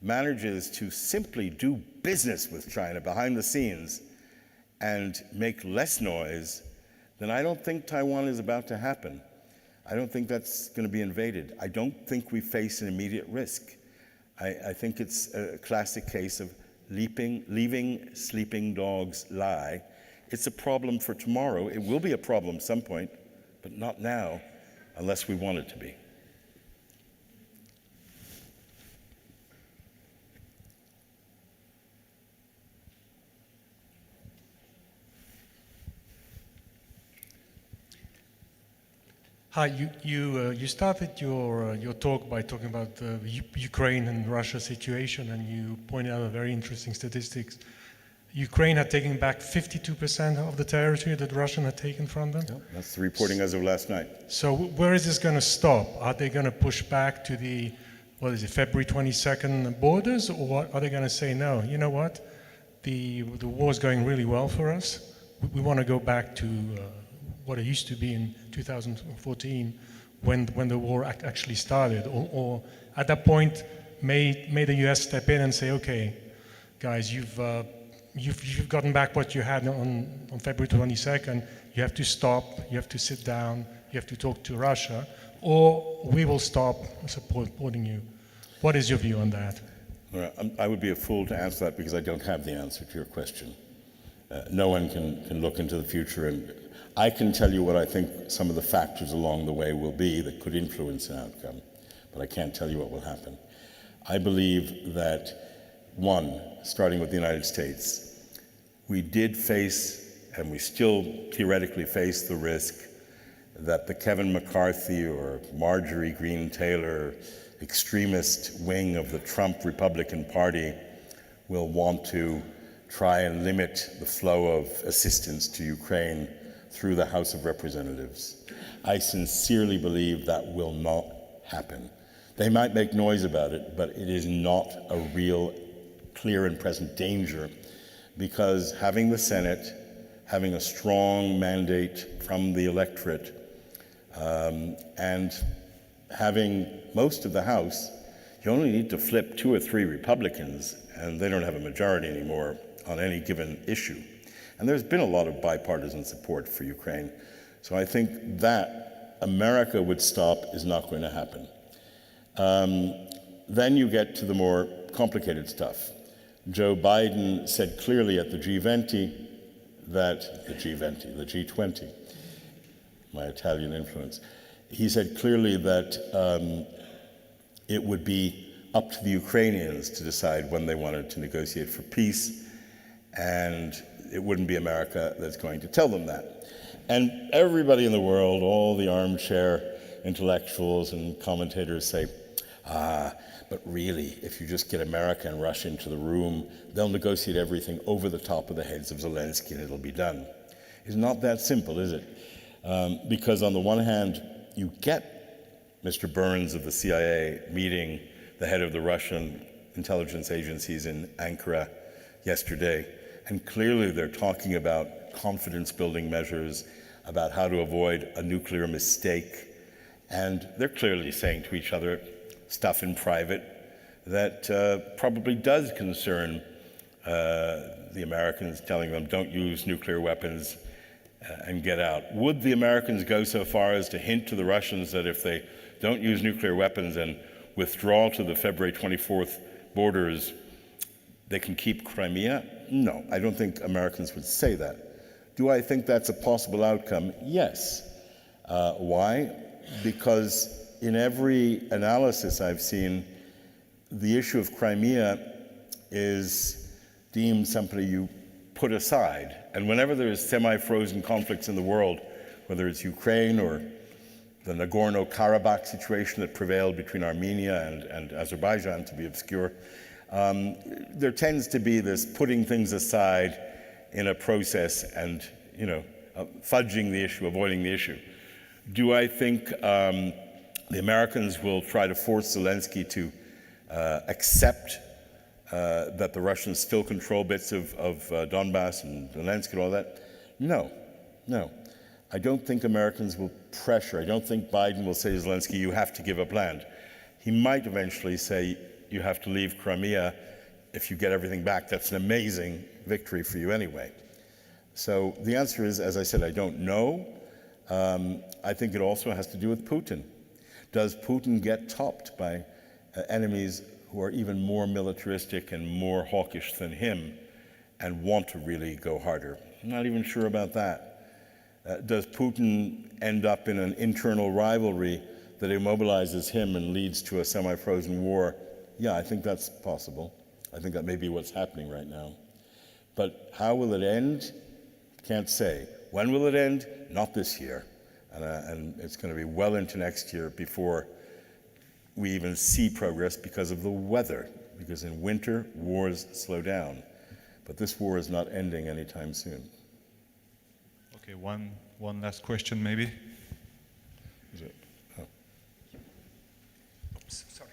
manages to simply do business with China behind the scenes and make less noise, then I don't think Taiwan is about to happen. I don't think that's going to be invaded. I don't think we face an immediate risk. I think it's a classic case of leaving sleeping dogs lie. It's a problem for tomorrow. It will be a problem at some point, but not now, unless we want it to be. Hi, you started your talk by talking about the Ukraine and Russia situation, and you pointed out a very interesting statistics. Ukraine had taken back 52% of the territory that Russia had taken from them. Yeah, that's the reporting as of last night. So where is this going to stop? Are they going to push back to the, February 22nd borders, or are they going to say, no, you know what, the war is going really well for us. We want to go back to what it used to be in 2014 when the war actually started, or at that point may the US step in and say, okay, guys, you've gotten back what you had on February 22nd, you have to stop, you have to sit down, you have to talk to Russia, or we will stop supporting you. What is your view on that? I would be a fool to answer that because I don't have the answer to your question. No one can look into the future, and I can tell you what I think some of the factors along the way will be that could influence an outcome, but I can't tell you what will happen. I believe that, one, starting with the United States, we did face, and we still theoretically face, the risk that the Kevin McCarthy or Marjorie Greene Taylor extremist wing of the Trump Republican Party will want to try and limit the flow of assistance to Ukraine through the House of Representatives. I sincerely believe that will not happen. They might make noise about it, but it is not a real, clear and present danger, because having the Senate, having a strong mandate from the electorate, and having most of the House, you only need to flip 2 or 3 Republicans, and they don't have a majority anymore on any given issue. And there's been a lot of bipartisan support for Ukraine. So I think that America would stop is not going to happen. Then you get to the more complicated stuff. Joe Biden said clearly at the G20, my Italian influence, he said clearly that it would be up to the Ukrainians to decide when they wanted to negotiate for peace, and it wouldn't be America that's going to tell them that. And everybody in the world, all the armchair intellectuals and commentators say, but really, if you just get America and Russia into the room, they'll negotiate everything over the top of the heads of Zelensky and it'll be done. It's not that simple, is it? Because on the one hand, you get Mr. Burns of the CIA meeting the head of the Russian intelligence agencies in Ankara yesterday, and clearly they're talking about confidence-building measures, about how to avoid a nuclear mistake, and they're clearly saying to each other stuff in private that probably does concern the Americans, telling them don't use nuclear weapons and get out. Would the Americans go so far as to hint to the Russians that if they don't use nuclear weapons and withdraw to the February 24th borders, they can keep Crimea? No, I don't think Americans would say that. Do I think that's a possible outcome? Yes. Why? Because in every analysis I've seen, the issue of Crimea is deemed something you put aside. And whenever there is semi-frozen conflicts in the world, whether it's Ukraine or the Nagorno-Karabakh situation that prevailed between Armenia and Azerbaijan, to be obscure, there tends to be this putting things aside in a process and, fudging the issue, avoiding the issue. Do I think the Americans will try to force Zelensky to accept that the Russians still control bits of Donbass and Donetsk and all that? No. I don't think Americans will pressure. I don't think Biden will say to Zelensky, you have to give up land. He might eventually say, you have to leave Crimea. If you get everything back, that's an amazing victory for you anyway. So the answer is, as I said, I don't know. I think it also has to do with Putin. Does Putin get topped by enemies who are even more militaristic and more hawkish than him and want to really go harder? I'm not even sure about that. Does Putin end up in an internal rivalry that immobilizes him and leads to a semi-frozen war? Yeah, I think that's possible. I think that may be what's happening right now. But how will it end? Can't say. When will it end? Not this year. And it's going to be well into next year before we even see progress because of the weather. Because in winter, wars slow down. But this war is not ending anytime soon. Okay, one last question maybe. Is it? Oh. Sorry.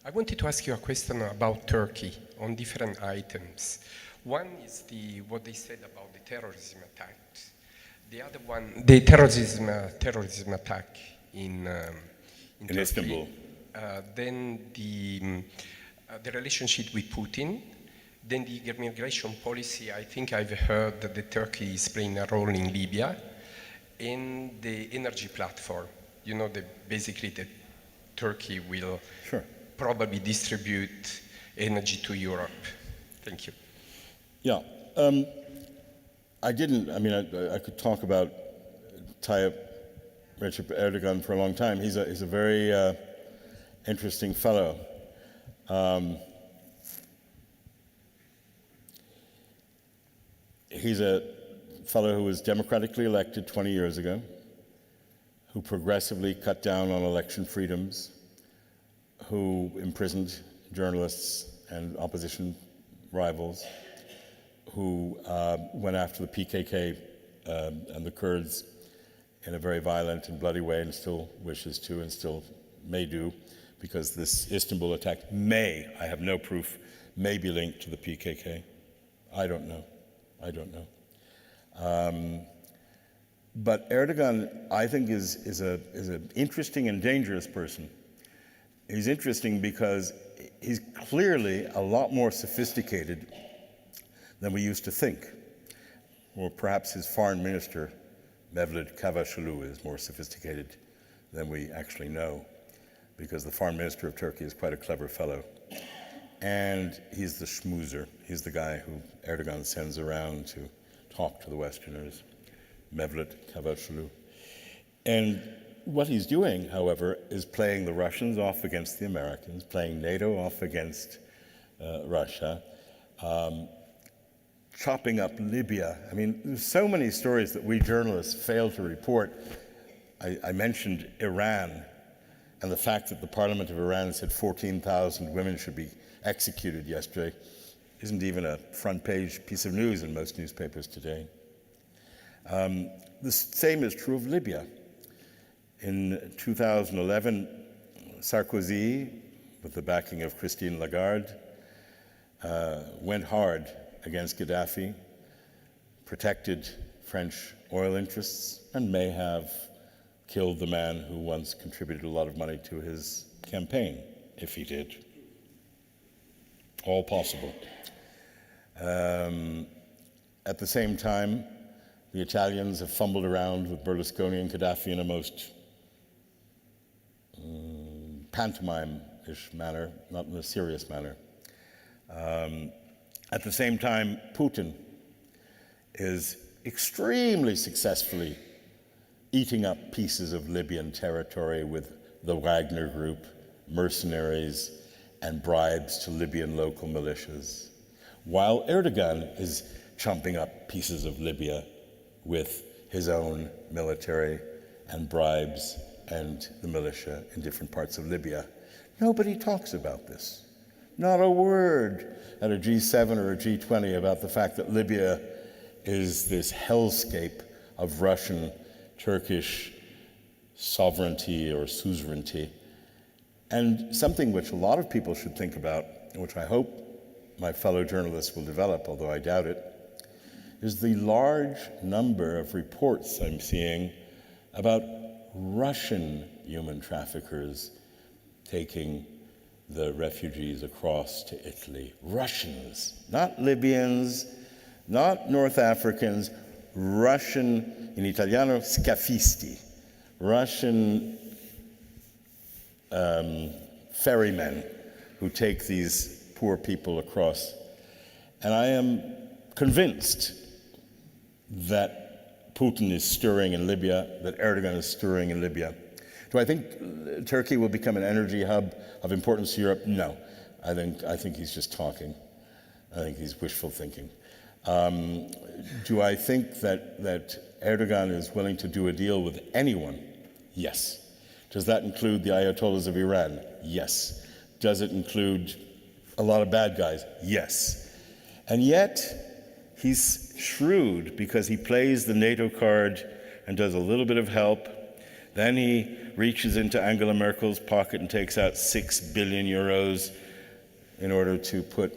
I wanted to ask you a question about Turkey on different items. One is what they said about the terrorism attacks. The other one, the terrorism attack in Turkey. Istanbul. Then the relationship with Putin. Then the immigration policy. I think I've heard that Turkey is playing a role in Libya. And the energy platform. You know, basically that Turkey will probably distribute energy to Europe. Thank you. Yeah. I could talk about Tayyip Recep Erdogan for a long time. He's a very interesting fellow. He's a fellow who was democratically elected 20 years ago, who progressively cut down on election freedoms, who imprisoned journalists and opposition rivals, who went after the PKK and the Kurds in a very violent and bloody way, and still wishes to and still may do, because this Istanbul attack may, I have no proof, may be linked to the PKK. I don't know. But Erdogan, I think, is an interesting and dangerous person. He's interesting because he's clearly a lot more sophisticated than we used to think. Or perhaps his foreign minister, Mevlut Cavusoglu, is more sophisticated than we actually know, because the foreign minister of Turkey is quite a clever fellow. And he's the schmoozer. He's the guy who Erdogan sends around to talk to the Westerners, Mevlut Cavusoglu. And what he's doing, however, is playing the Russians off against the Americans, playing NATO off against Russia, chopping up Libya. I mean, there's so many stories that we journalists fail to report. I mentioned Iran and the fact that the Parliament of Iran said 14,000 women should be executed yesterday. Isn't even a front page piece of news in most newspapers today. The same is true of Libya. In 2011, Sarkozy, with the backing of Christine Lagarde, went hard against Gaddafi, protected French oil interests, and may have killed the man who once contributed a lot of money to his campaign, if he did. All possible. At the same time, the Italians have fumbled around with Berlusconi and Gaddafi in a most pantomime-ish manner, not in a serious manner. At the same time, Putin is extremely successfully eating up pieces of Libyan territory with the Wagner Group, mercenaries, and bribes to Libyan local militias, while Erdogan is chomping up pieces of Libya with his own military and bribes and the militia in different parts of Libya. Nobody talks about this. Not a word at a G7 or a G20 about the fact that Libya is this hellscape of Russian, Turkish sovereignty or suzerainty. And something which a lot of people should think about, and which I hope my fellow journalists will develop, although I doubt it, is the large number of reports I'm seeing about Russian human traffickers taking the refugees across to Italy. Russians, not Libyans, not North Africans, Russian, in Italiano, scafisti, Russian ferrymen who take these poor people across. And I am convinced that Putin is stirring in Libya, that Erdogan is stirring in Libya. Do I think Turkey will become an energy hub of importance to Europe? No. I think he's just talking. I think he's wishful thinking. Do I think that Erdogan is willing to do a deal with anyone? Yes. Does that include the Ayatollahs of Iran? Yes. Does it include a lot of bad guys? Yes. And yet, he's shrewd because he plays the NATO card and does a little bit of help. Then he reaches into Angela Merkel's pocket and takes out 6 billion euros in order to put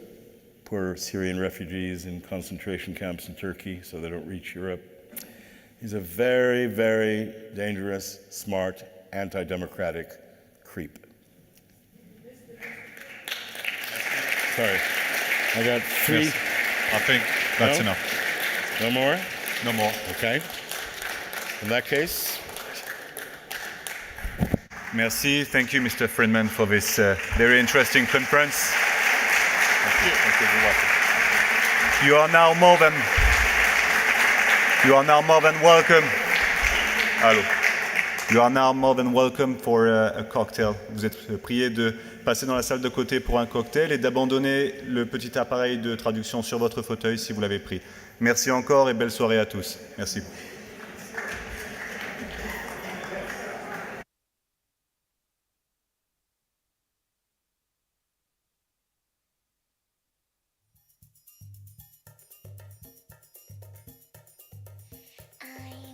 poor Syrian refugees in concentration camps in Turkey so they don't reach Europe. He's a very, very dangerous, smart, anti-democratic creep. Sorry, I got 3. Yes. I think that's enough. No more? No more. Okay. In that case, Merci. Thank you, Mr. Friedman, for this very interesting conference. thank you for watching. You are now more than welcome. Allô. You are now more than welcome for a cocktail. Vous êtes priés de passer dans la salle de côté pour un cocktail et d'abandonner le petit appareil de traduction sur votre fauteuil si vous l'avez pris. Merci encore et belle soirée à tous. Merci. I